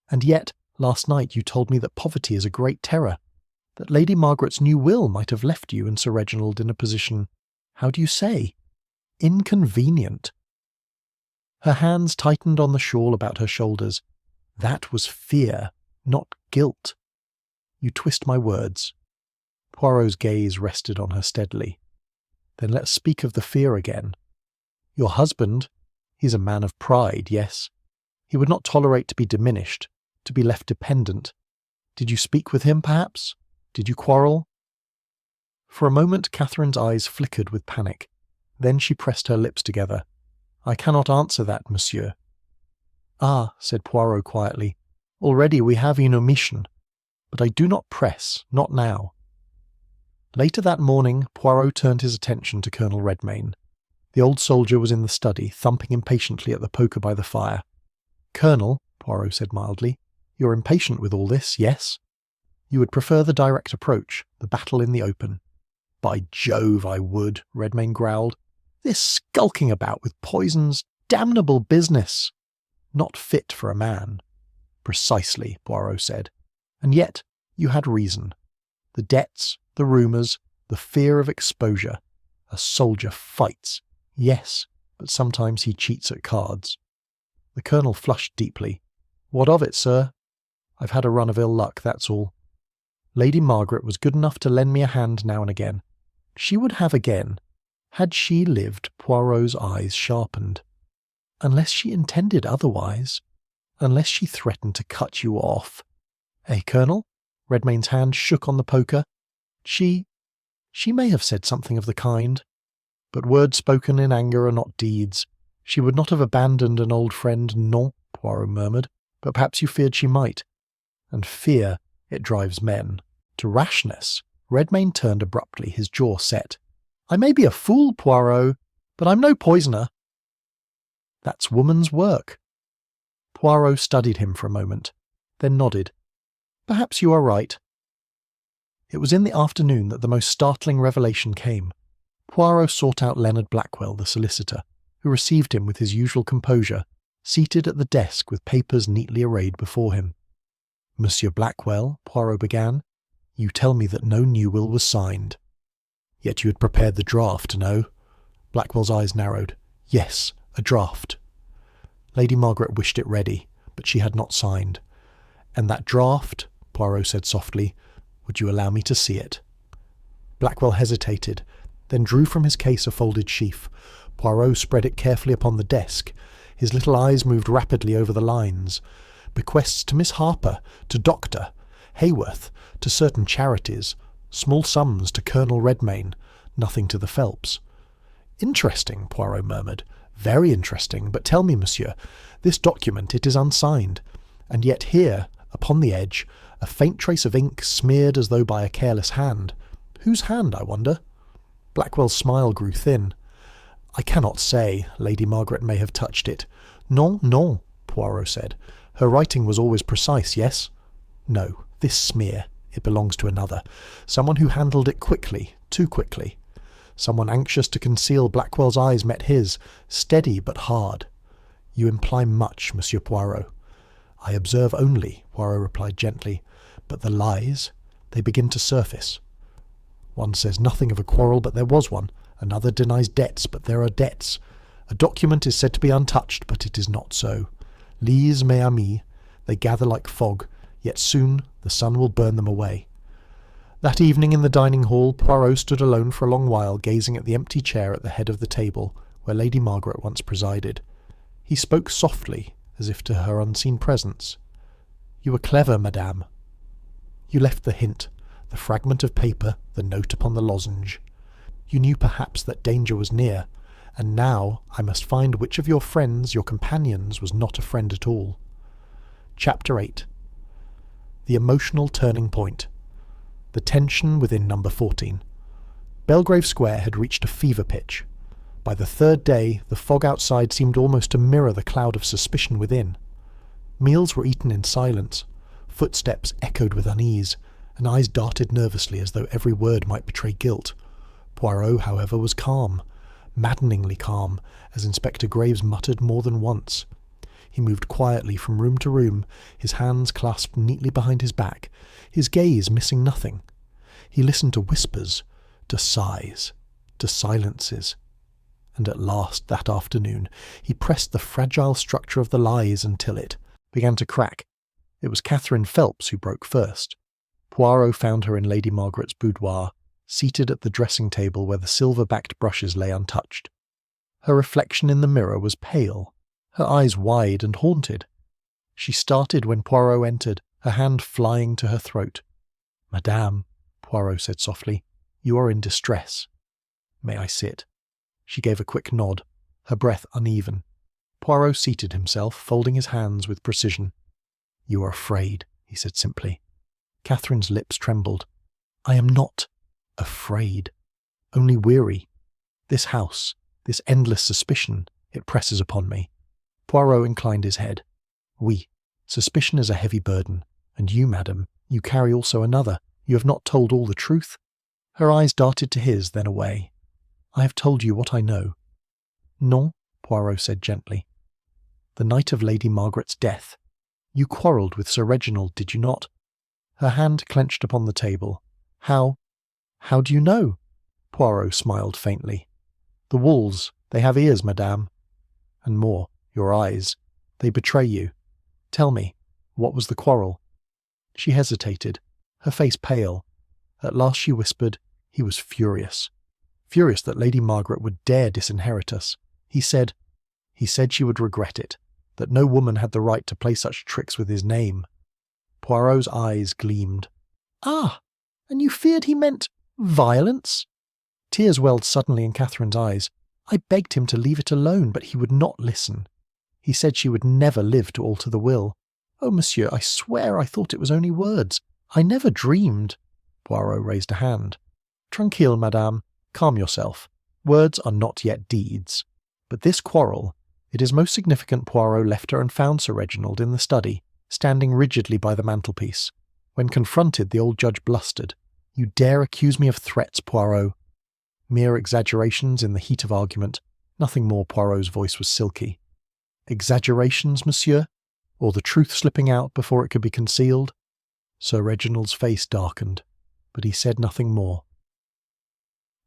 "And yet, last night you told me that poverty is a great terror, that Lady Margaret's new will might have left you and Sir Reginald in a position, how do you say, inconvenient." Her hands tightened on the shawl about her shoulders. "That was fear, not guilt." "You twist my words." Poirot's gaze rested on her steadily. "Then let's speak of the fear again. Your husband, he's a man of pride, yes. He would not tolerate to be diminished, to be left dependent. Did you speak with him, perhaps? Did you quarrel?" For a moment Catherine's eyes flickered with panic. Then she pressed her lips together. "I cannot answer that, monsieur." "Ah," said Poirot quietly, "already we have une omission. But I do not press, not now." Later that morning, Poirot turned his attention to Colonel Redmayne. The old soldier was in the study, thumping impatiently at the poker by the fire. "Colonel," Poirot said mildly, "you're impatient with all this, yes? You would prefer the direct approach, the battle in the open." "By Jove, I would," Redmayne growled. "This skulking about with poisons, damnable business. Not fit for a man." "Precisely," Poirot said. "And yet you had reason. The debts, the rumours, the fear of exposure. A soldier fights, yes, but sometimes he cheats at cards." The colonel flushed deeply. "What of it, sir? I've had a run of ill luck, that's all. Lady Margaret was good enough to lend me a hand now and again. She would have again. Had she lived?" Poirot's eyes sharpened. "Unless she intended otherwise. Unless she threatened to cut you off." "Eh, Colonel?" Redmayne's hand shook on the poker. She may have said something of the kind. But words spoken in anger are not deeds. She would not have abandoned an old friend, non," Poirot murmured, "but perhaps you feared she might. And fear, it drives men to rashness." Redmayne turned abruptly, his jaw set. "I may be a fool, Poirot, but I'm no poisoner." "That's woman's work." Poirot studied him for a moment, then nodded. "Perhaps you are right." It was in the afternoon that the most startling revelation came. Poirot sought out Leonard Blackwell, the solicitor, who received him with his usual composure, seated at the desk with papers neatly arrayed before him. "Monsieur Blackwell," Poirot began, "you tell me that no new will was signed. Yet you had prepared the draft, no?" Blackwell's eyes narrowed. "Yes, a draft." Lady Margaret wished it ready, but she had not signed. "And that draft," Poirot said softly, "would you allow me to see it?" Blackwell hesitated, then drew from his case a folded sheaf. Poirot spread it carefully upon the desk. His little eyes moved rapidly over the lines. Bequests to Miss Harper, to Dr. Hayworth, to certain charities, small sums to Colonel Redmayne, nothing to the Phelps. "Interesting," Poirot murmured. "Very interesting. But tell me, monsieur, this document, it is unsigned. And yet here, upon the edge, a faint trace of ink smeared as though by a careless hand. Whose hand, I wonder?" Blackwell's smile grew thin. "I cannot say. Lady Margaret may have touched it." "Non, non," Poirot said. "Her writing was always precise, yes?" "No, this smear, it belongs to another. Someone who handled it quickly, too quickly. Someone anxious to conceal." Blackwell's eyes met his, steady but hard. "You imply much, Monsieur Poirot." "I observe only," Poirot replied gently. "But the lies, they begin to surface. One says nothing of a quarrel, but there was one. Another denies debts, but there are debts. A document is said to be untouched, but it is not so. Lise, mes amis, they gather like fog, yet soon the sun will burn them away." That evening in the dining hall, Poirot stood alone for a long while, gazing at the empty chair at the head of the table, where Lady Margaret once presided. He spoke softly, as if to her unseen presence. "You were clever, madame. You left the hint, the fragment of paper, the note upon the lozenge. You knew perhaps that danger was near, and now I must find which of your friends, your companions, was not a friend at all. Chapter 8. The emotional turning point. The tension within number 14. Belgrave Square had reached a fever pitch. By the third day, the fog outside seemed almost to mirror the cloud of suspicion within. Meals were eaten in silence, footsteps echoed with unease, and eyes darted nervously as though every word might betray guilt. Poirot, however, was calm, maddeningly calm, as Inspector Graves muttered more than once. He moved quietly from room to room, his hands clasped neatly behind his back, his gaze missing nothing. He listened to whispers, to sighs, to silences. And at last, that afternoon, he pressed the fragile structure of the lies until it began to crack. It was Catherine Phelps who broke first. Poirot found her in Lady Margaret's boudoir, seated at the dressing table where the silver-backed brushes lay untouched. Her reflection in the mirror was pale, her eyes wide and haunted. She started when Poirot entered, her hand flying to her throat. "Madame," Poirot said softly, "you are in distress." "May I sit?" She gave a quick nod, her breath uneven. Poirot seated himself, folding his hands with precision. "You are afraid," he said simply. Catherine's lips trembled. "I am not afraid, only weary. This house, this endless suspicion, it presses upon me." Poirot inclined his head. "Oui, suspicion is a heavy burden, and you, madam, you carry also another. You have not told all the truth." Her eyes darted to his, then away. "I have told you what I know." "Non," Poirot said gently. "The night of Lady Margaret's death. You quarrelled with Sir Reginald, did you not?" Her hand clenched upon the table. How do you know?" Poirot smiled faintly. "The walls, they have ears, madame. And more, your eyes. They betray you. Tell me, what was the quarrel?" She hesitated, her face pale. At last she whispered, "He was furious. Furious that Lady Margaret would dare disinherit us. He said she would regret it, that no woman had the right to play such tricks with his name." Poirot's eyes gleamed. "Ah, and you feared he meant violence?" Tears welled suddenly in Catherine's eyes. "I begged him to leave it alone, but he would not listen. He said she would never live to alter the will. Oh, monsieur, I swear I thought it was only words. I never dreamed—" Poirot raised a hand. "Tranquille, madame. Calm yourself. Words are not yet deeds. But this quarrel, it is most significant Poirot left her and found Sir Reginald in the study, standing rigidly by the mantelpiece. When confronted, the old judge blustered. 'You dare accuse me of threats, Poirot?' Mere exaggerations in the heat of argument. Nothing more." Poirot's voice was silky. "Exaggerations, monsieur? Or the truth slipping out before it could be concealed?" Sir Reginald's face darkened, but he said nothing more.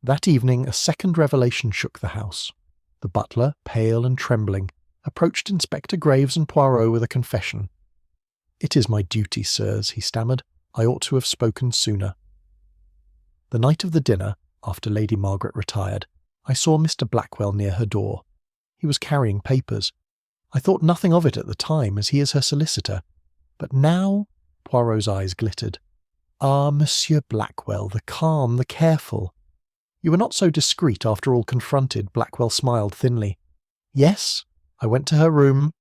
That evening a second revelation shook the house. The butler, pale and trembling, approached Inspector Graves and Poirot with a confession. "It is my duty, sirs," he stammered. "I ought to have spoken sooner." The night of the dinner, after Lady Margaret retired, I saw Mr. Blackwell near her door. He was carrying papers. I thought nothing of it at the time, as he is her solicitor. But now— Poirot's eyes glittered. "Ah, Monsieur Blackwell, the calm, the careful. You were not so discreet after all confronted." Blackwell smiled thinly. "Yes, I went to her room.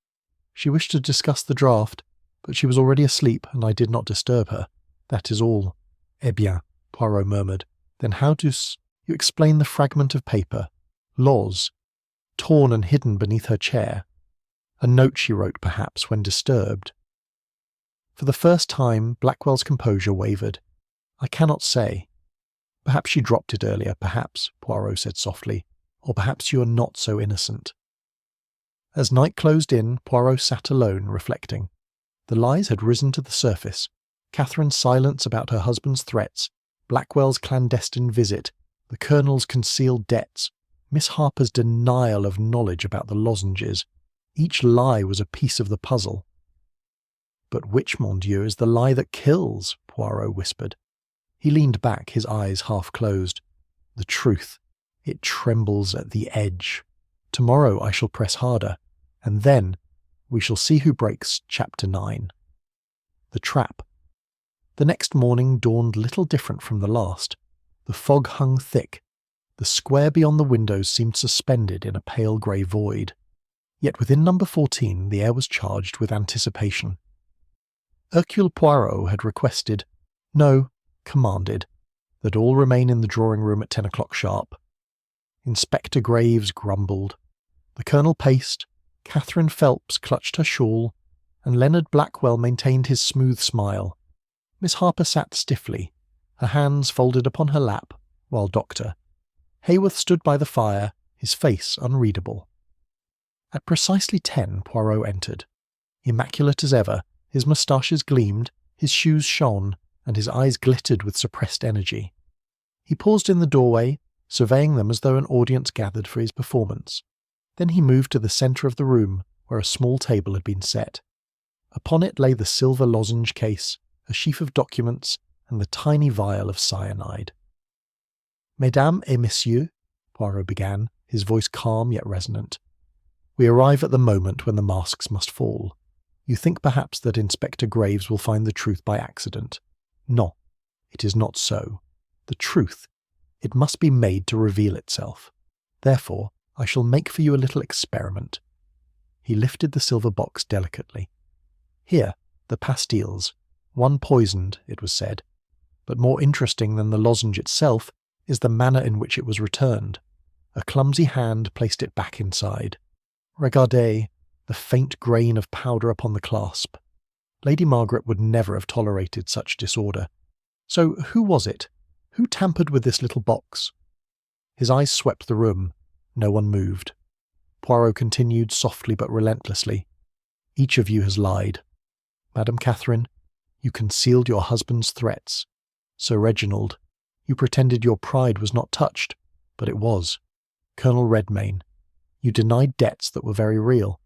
She wished to discuss the draft, but she was already asleep, and I did not disturb her. That is all." "Eh bien," Poirot murmured. "Then how does you explain the fragment of paper, Laws, torn and hidden beneath her chair? A note she wrote, perhaps, when disturbed." For the first time, Blackwell's composure wavered. "I cannot say. Perhaps she dropped it earlier, perhaps," Poirot said softly. "Or perhaps you are not so innocent." As night closed in, Poirot sat alone, reflecting. The lies had risen to the surface. Catherine's silence about her husband's threats, Blackwell's clandestine visit, the Colonel's concealed debts, Miss Harper's denial of knowledge about the lozenges. Each lie was a piece of the puzzle. "But which, mon Dieu, is the lie that kills?" Poirot whispered. He leaned back, his eyes half closed. "The truth. It trembles at the edge. Tomorrow I shall press harder, and then we shall see who breaks Chapter 9. The trap." The next morning dawned little different from the last. The fog hung thick. The square beyond the windows seemed suspended in a pale grey void. Yet within number 14 the air was charged with anticipation. Hercule Poirot had requested, no, commanded, that all remain in the drawing-room at 10 o'clock sharp. Inspector Graves grumbled. The Colonel paced, Catherine Phelps clutched her shawl, and Leonard Blackwell maintained his smooth smile. Miss Harper sat stiffly, her hands folded upon her lap, while Dr. Haworth stood by the fire, his face unreadable. At precisely 10 Poirot entered. Immaculate as ever, his moustaches gleamed, his shoes shone, and his eyes glittered with suppressed energy. He paused in the doorway, surveying them as though an audience gathered for his performance. Then he moved to the centre of the room, where a small table had been set. Upon it lay the silver lozenge case, a sheaf of documents, and the tiny vial of cyanide. "Mesdames et messieurs," Poirot began, his voice calm yet resonant, "we arrive at the moment when the masks must fall. You think perhaps that Inspector Graves will find the truth by accident. No, it is not so. The truth, it must be made to reveal itself. Therefore, I shall make for you a little experiment." He lifted the silver box delicately. "Here, the pastilles. One poisoned, it was said. But more interesting than the lozenge itself is the manner in which it was returned. A clumsy hand placed it back inside. Regardez, the faint grain of powder upon the clasp. Lady Margaret would never have tolerated such disorder. So who was it? Who tampered with this little box?" His eyes swept the room. No one moved. Poirot continued softly but relentlessly. "Each of you has lied. Madame Catherine, you concealed your husband's threats. Sir Reginald, you pretended your pride was not touched, but it was. Colonel Redmayne, you denied debts that were very real.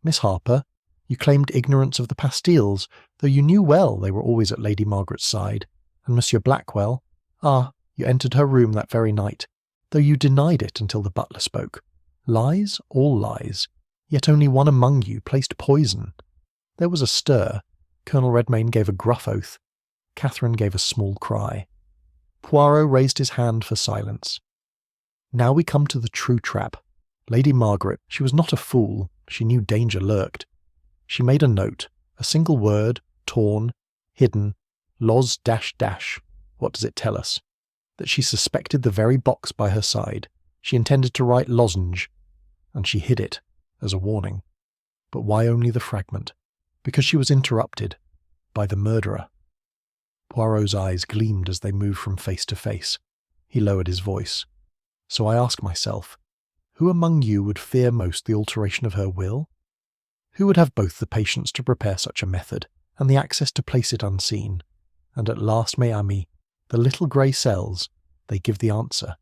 Miss Harper, you claimed ignorance of the pastilles, though you knew well they were always at Lady Margaret's side. And Monsieur Blackwell, you entered her room that very night, though you denied it until the butler spoke. Lies, all lies, yet only one among you placed poison." There was a stir. Colonel Redmayne gave a gruff oath. Catherine gave a small cry. Poirot raised his hand for silence. "Now we come to the true trap. Lady Margaret, she was not a fool. She knew danger lurked. She made a note, a single word, torn, hidden, loz dash dash. What does it tell us? That she suspected the very box by her side. She intended to write lozenge, and she hid it, as a warning. But why only the fragment? Because she was interrupted by the murderer." Poirot's eyes gleamed as they moved from face to face. He lowered his voice. "So I ask myself, who among you would fear most the alteration of her will? Who would have both the patience to prepare such a method, and the access to place it unseen? And at last, mes amis, the little grey cells, they give the answer."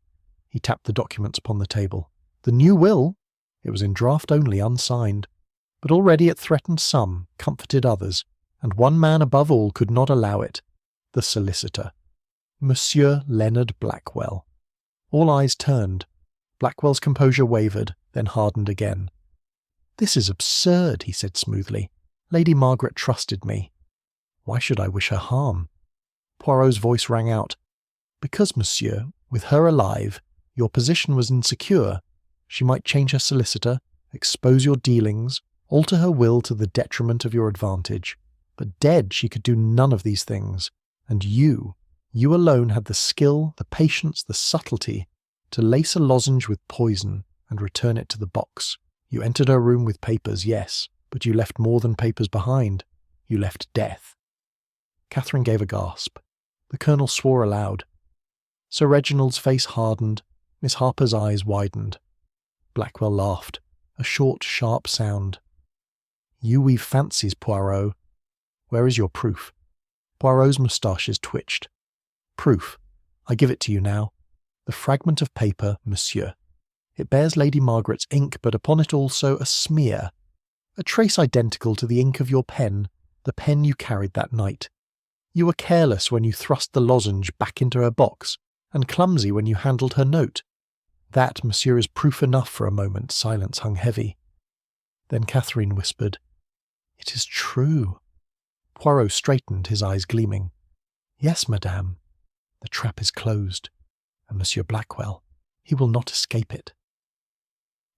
He tapped the documents upon the table. "The new will!" It was in draft only, unsigned. But already it threatened some, comforted others, and one man above all could not allow it. The solicitor. Monsieur Leonard Blackwell. All eyes turned. Blackwell's composure wavered, then hardened again. "This is absurd," he said smoothly. "Lady Margaret trusted me. Why should I wish her harm?" Poirot's voice rang out. "Because, monsieur, with her alive, your position was insecure. She might change her solicitor, expose your dealings, alter her will to the detriment of your advantage. But dead, she could do none of these things. And you alone had the skill, the patience, the subtlety to lace a lozenge with poison and return it to the box. You entered her room with papers, yes, but you left more than papers behind. You left death." Catherine gave a gasp. The Colonel swore aloud. Sir Reginald's face hardened. Miss Harper's eyes widened. Blackwell laughed, a short, sharp sound. "You weave fancies, Poirot. Where is your proof?" Poirot's moustaches twitched. "Proof. I give it to you now. The fragment of paper, monsieur. It bears Lady Margaret's ink, but upon it also a smear. A trace identical to the ink of your pen, the pen you carried that night. You were careless when you thrust the lozenge back into her box, and clumsy when you handled her note. That, monsieur, is proof enough." For a moment silence hung heavy. Then Catherine whispered, "It is true." Poirot straightened, his eyes gleaming. "Yes, madame. The trap is closed, and Monsieur Blackwell, he will not escape it."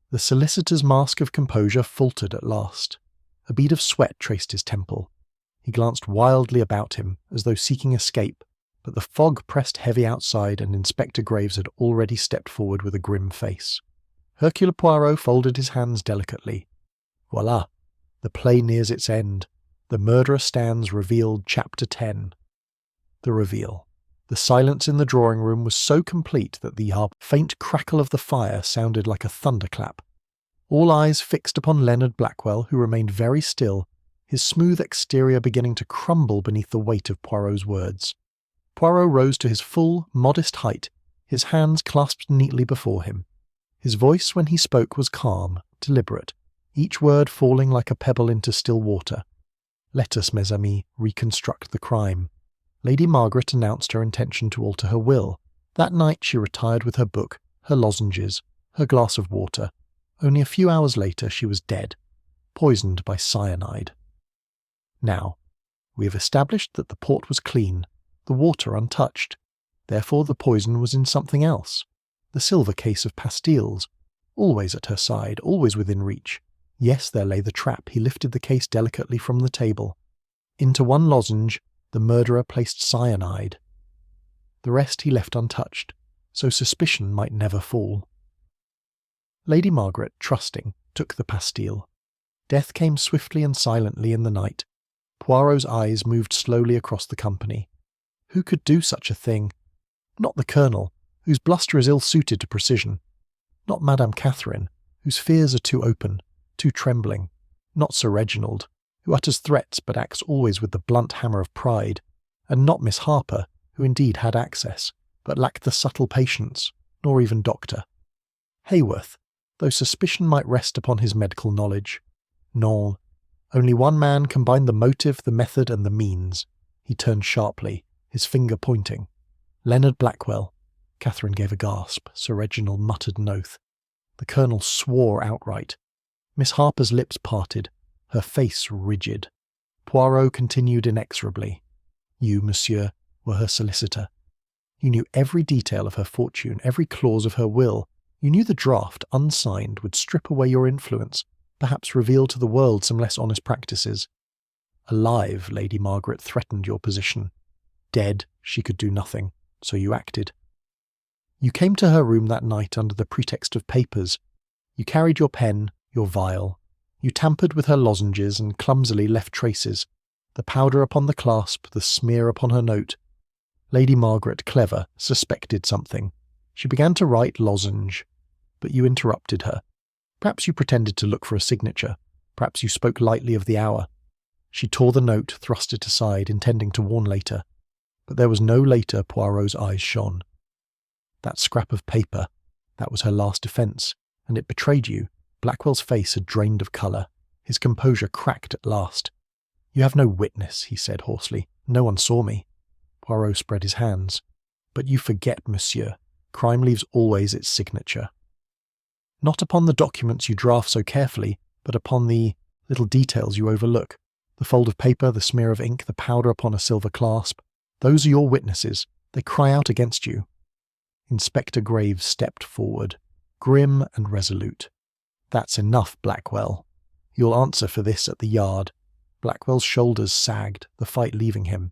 The solicitor's mask of composure faltered at last. A bead of sweat traced his temple. He glanced wildly about him, as though seeking escape, but the fog pressed heavy outside and Inspector Graves had already stepped forward with a grim face. Hercule Poirot folded his hands delicately. Voila, the play nears its end. The murderer stands revealed. Chapter 10. The reveal. The silence in the drawing room was so complete that the faint crackle of the fire sounded like a thunderclap. All eyes fixed upon Leonard Blackwell, who remained very still, his smooth exterior beginning to crumble beneath the weight of Poirot's words. Poirot rose to his full, modest height, his hands clasped neatly before him. His voice, when he spoke, was calm, deliberate, each word falling like a pebble into still water. Let us, mes amis, reconstruct the crime. Lady Margaret announced her intention to alter her will. That night she retired with her book, her lozenges, her glass of water. Only a few hours later she was dead, poisoned by cyanide. Now, we have established that the port was clean, the water untouched. Therefore the poison was in something else. The silver case of pastilles, always at her side, always within reach. Yes, there lay the trap. He lifted the case delicately from the table. Into one lozenge the murderer placed cyanide. The rest he left untouched, so suspicion might never fall. Lady Margaret, trusting, took the pastille. Death came swiftly and silently in the night. Poirot's eyes moved slowly across the company. Who could do such a thing? Not the Colonel, whose bluster is ill-suited to precision. Not Madame Catherine, whose fears are too open, too trembling. Not Sir Reginald, who utters threats but acts always with the blunt hammer of pride. And not Miss Harper, who indeed had access, but lacked the subtle patience, nor even Doctor Haworth, though suspicion might rest upon his medical knowledge. Non, only one man combined the motive, the method, and the means. He turned sharply, his finger pointing. Leonard Blackwell. Catherine gave a gasp. Sir Reginald muttered an oath. The Colonel swore outright. Miss Harper's lips parted, her face rigid. Poirot continued inexorably. You, monsieur, were her solicitor. You knew every detail of her fortune, every clause of her will. You knew the draft, unsigned, would strip away your influence, perhaps reveal to the world some less honest practices. Alive, Lady Margaret threatened your position. Dead, she could do nothing, so you acted. You came to her room that night under the pretext of papers. You carried your pen, your vial. You tampered with her lozenges and clumsily left traces. The powder upon the clasp, the smear upon her note. Lady Margaret, clever, suspected something. She began to write lozenge, but you interrupted her. Perhaps you pretended to look for a signature. Perhaps you spoke lightly of the hour. She tore the note, thrust it aside, intending to warn later. But there was no later. Poirot's eyes shone. That scrap of paper, that was her last defence, and it betrayed you. Blackwell's face had drained of colour. His composure cracked at last. You have no witness, he said hoarsely. No one saw me. Poirot spread his hands. But you forget, monsieur. Crime leaves always its signature. Not upon the documents you draft so carefully, but upon the little details you overlook. The fold of paper, the smear of ink, the powder upon a silver clasp. Those are your witnesses. They cry out against you. Inspector Graves stepped forward, grim and resolute. That's enough, Blackwell. You'll answer for this at the yard. Blackwell's shoulders sagged, the fight leaving him.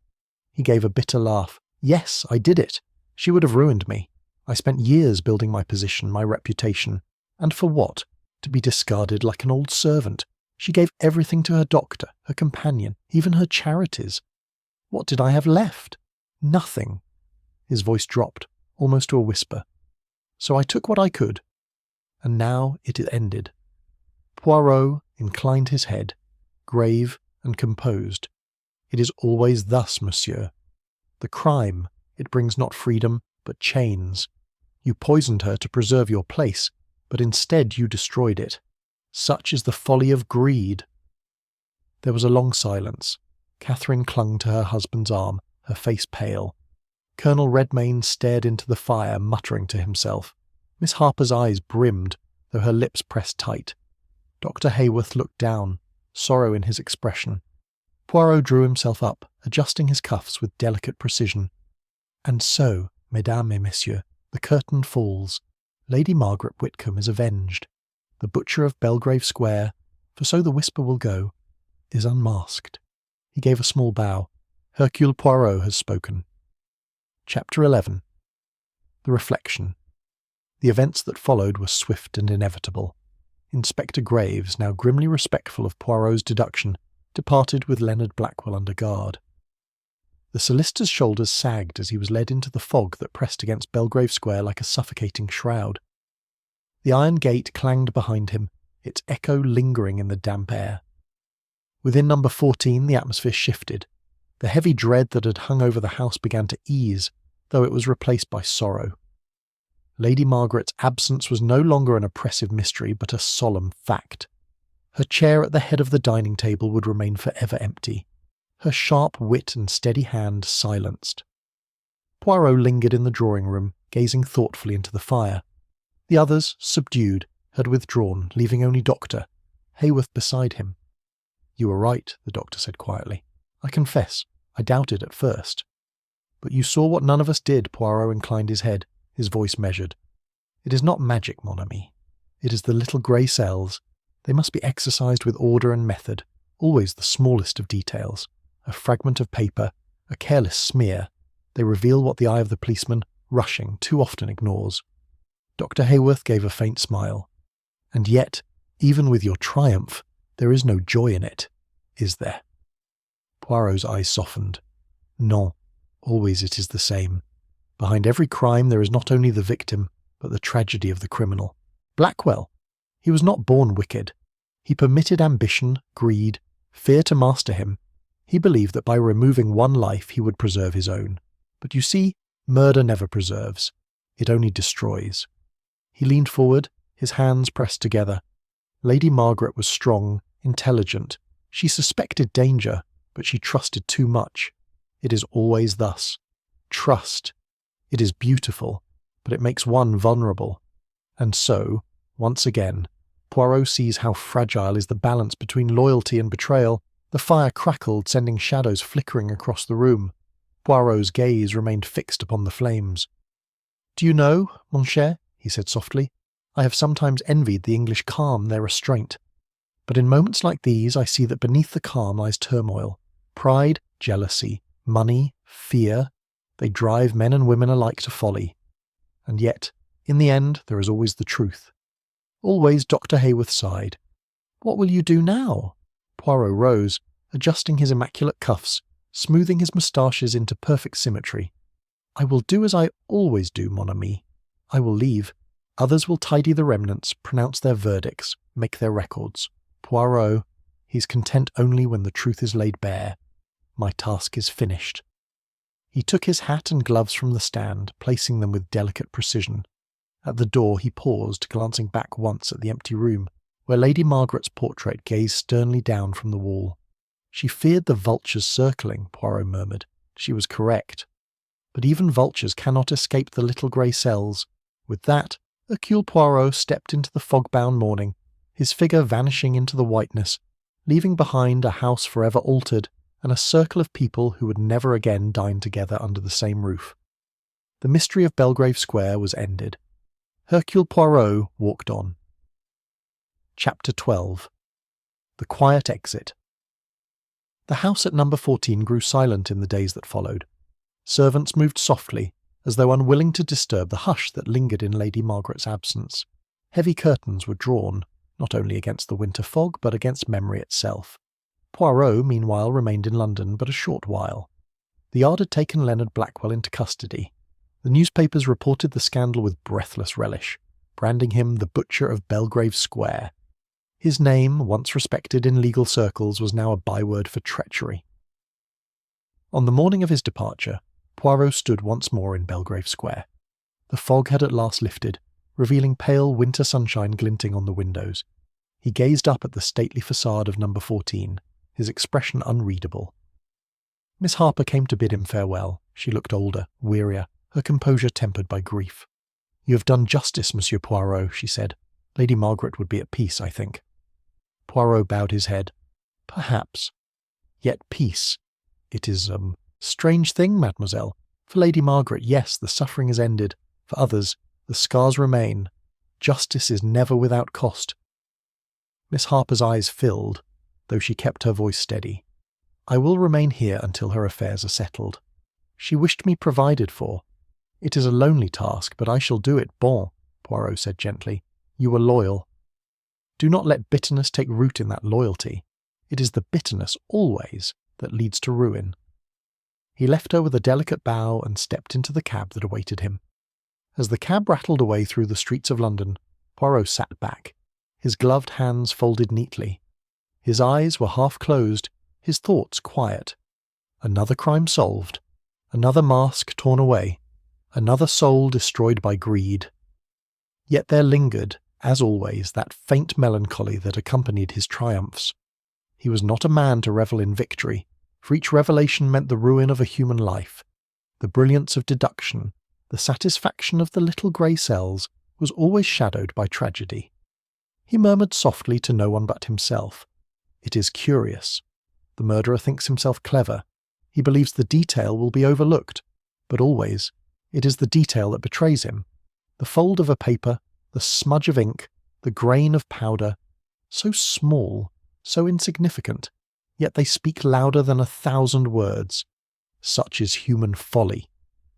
He gave a bitter laugh. Yes, I did it. She would have ruined me. I spent years building my position, my reputation. And for what? To be discarded like an old servant. She gave everything to her doctor, her companion, even her charities. What did I have left? Nothing. His voice dropped, almost to a whisper. So I took what I could. And now it ended. Poirot inclined his head, grave and composed. It is always thus, monsieur. The crime, it brings not freedom, but chains. You poisoned her to preserve your place, but instead you destroyed it. Such is the folly of greed. There was a long silence. Catherine clung to her husband's arm, her face pale. Colonel Redmayne stared into the fire, muttering to himself. Miss Harper's eyes brimmed, though her lips pressed tight. Dr. Haworth looked down, sorrow in his expression. Poirot drew himself up, adjusting his cuffs with delicate precision. And so, mesdames et messieurs, the curtain falls. Lady Margaret Whitcomb is avenged. The butcher of Belgrave Square, for so the whisper will go, is unmasked. He gave a small bow. Hercule Poirot has spoken. Chapter 11. The Reflection. The events that followed were swift and inevitable. Inspector Graves, now grimly respectful of Poirot's deduction, departed with Leonard Blackwell under guard. The solicitor's shoulders sagged as he was led into the fog that pressed against Belgrave Square like a suffocating shroud. The iron gate clanged behind him, its echo lingering in the damp air. Within number 14 the atmosphere shifted. The heavy dread that had hung over the house began to ease, though it was replaced by sorrow. Lady Margaret's absence was no longer an oppressive mystery, but a solemn fact. Her chair at the head of the dining table would remain forever empty, her sharp wit and steady hand silenced. Poirot lingered in the drawing-room, gazing thoughtfully into the fire. The others, subdued, had withdrawn, leaving only Dr. Haworth beside him. "You were right," the doctor said quietly. "I confess, I doubted at first." "But you saw what none of us did," Poirot inclined his head, his voice measured. "It is not magic, mon ami. It is the little grey cells. They must be exercised with order and method, always the smallest of details. A fragment of paper, a careless smear. They reveal what the eye of the policeman, rushing, too often ignores." Dr. Haworth gave a faint smile. "And yet, even with your triumph, there is no joy in it, is there?" Poirot's eyes softened. "Non, always it is the same. Behind every crime there is not only the victim, but the tragedy of the criminal. Blackwell, he was not born wicked. He permitted ambition, greed, fear to master him. He believed that by removing one life he would preserve his own. But you see, murder never preserves. It only destroys." He leaned forward, his hands pressed together. Lady Margaret was strong, intelligent. She suspected danger, but she trusted too much. It is always thus. Trust. It is beautiful, but it makes one vulnerable. And so, once again, Poirot sees how fragile is the balance between loyalty and betrayal. The fire crackled, sending shadows flickering across the room. Poirot's gaze remained fixed upon the flames. "Do you know, mon cher," he said softly, "I have sometimes envied the English calm, their restraint. But in moments like these I see that beneath the calm lies turmoil. Pride, jealousy, money, fear. They drive men and women alike to folly. And yet, in the end, there is always the truth." Always Dr. Haworth sighed. "What will you do now?" Poirot rose, adjusting his immaculate cuffs, smoothing his moustaches into perfect symmetry. "I will do as I always do, mon ami. I will leave. Others will tidy the remnants, pronounce their verdicts, make their records. Poirot, he's content only when the truth is laid bare. My task is finished." He took his hat and gloves from the stand, placing them with delicate precision. At the door he paused, glancing back once at the empty room, where Lady Margaret's portrait gazed sternly down from the wall. "She feared the vultures circling," Poirot murmured. She was correct. But even vultures cannot escape the little grey cells. With that, Hercule Poirot stepped into the fog-bound morning, his figure vanishing into the whiteness, leaving behind a house forever altered and a circle of people who would never again dine together under the same roof. The mystery of Belgrave Square was ended. Hercule Poirot walked on. Chapter 12. The Quiet Exit. The house at number 14 grew silent in the days that followed. Servants moved softly, as though unwilling to disturb the hush that lingered in Lady Margaret's absence. Heavy curtains were drawn, not only against the winter fog, but against memory itself. Poirot, meanwhile, remained in London but a short while. The Yard had taken Leonard Blackwell into custody. The newspapers reported the scandal with breathless relish, branding him the butcher of Belgrave Square. His name, once respected in legal circles, was now a byword for treachery. On the morning of his departure, Poirot stood once more in Belgrave Square. The fog had at last lifted, revealing pale winter sunshine glinting on the windows. He gazed up at the stately facade of number 14, his expression unreadable. Miss Harper came to bid him farewell. She looked older, wearier, her composure tempered by grief. "You have done justice, Monsieur Poirot," she said. "Lady Margaret would be at peace, I think." Poirot bowed his head. "Perhaps. Yet peace. It is a strange thing, mademoiselle. For Lady Margaret, yes, the suffering is ended. For others, the scars remain. Justice is never without cost." Miss Harper's eyes filled, though she kept her voice steady. I will remain here until her affairs are settled. She wished me provided for. It is a lonely task, but I shall do it, bon, Poirot said gently. You are loyal. Do not let bitterness take root in that loyalty. It is the bitterness, always, that leads to ruin. He left her with a delicate bow and stepped into the cab that awaited him. As the cab rattled away through the streets of London, Poirot sat back, his gloved hands folded neatly. His eyes were half closed, his thoughts quiet. Another crime solved, another mask torn away, another soul destroyed by greed. Yet there lingered, as always, that faint melancholy that accompanied his triumphs. He was not a man to revel in victory, for each revelation meant the ruin of a human life. The brilliance of deduction, the satisfaction of the little grey cells, was always shadowed by tragedy. He murmured softly to no one but himself. It is curious. The murderer thinks himself clever. He believes the detail will be overlooked. But always, it is the detail that betrays him. The fold of a paper, the smudge of ink, the grain of powder, so small, so insignificant, yet they speak louder than 1,000 words. Such is human folly.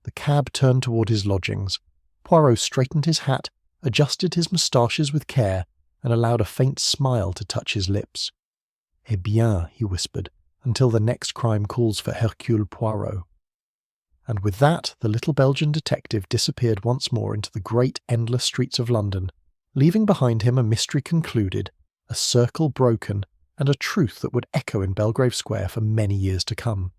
The cab turned toward his lodgings. Poirot straightened his hat, adjusted his moustaches with care, and allowed a faint smile to touch his lips. Eh bien, he whispered, until the next crime calls for Hercule Poirot. And with that, the little Belgian detective disappeared once more into the great endless streets of London, leaving behind him a mystery concluded, a circle broken, and a truth that would echo in Belgrave Square for many years to come.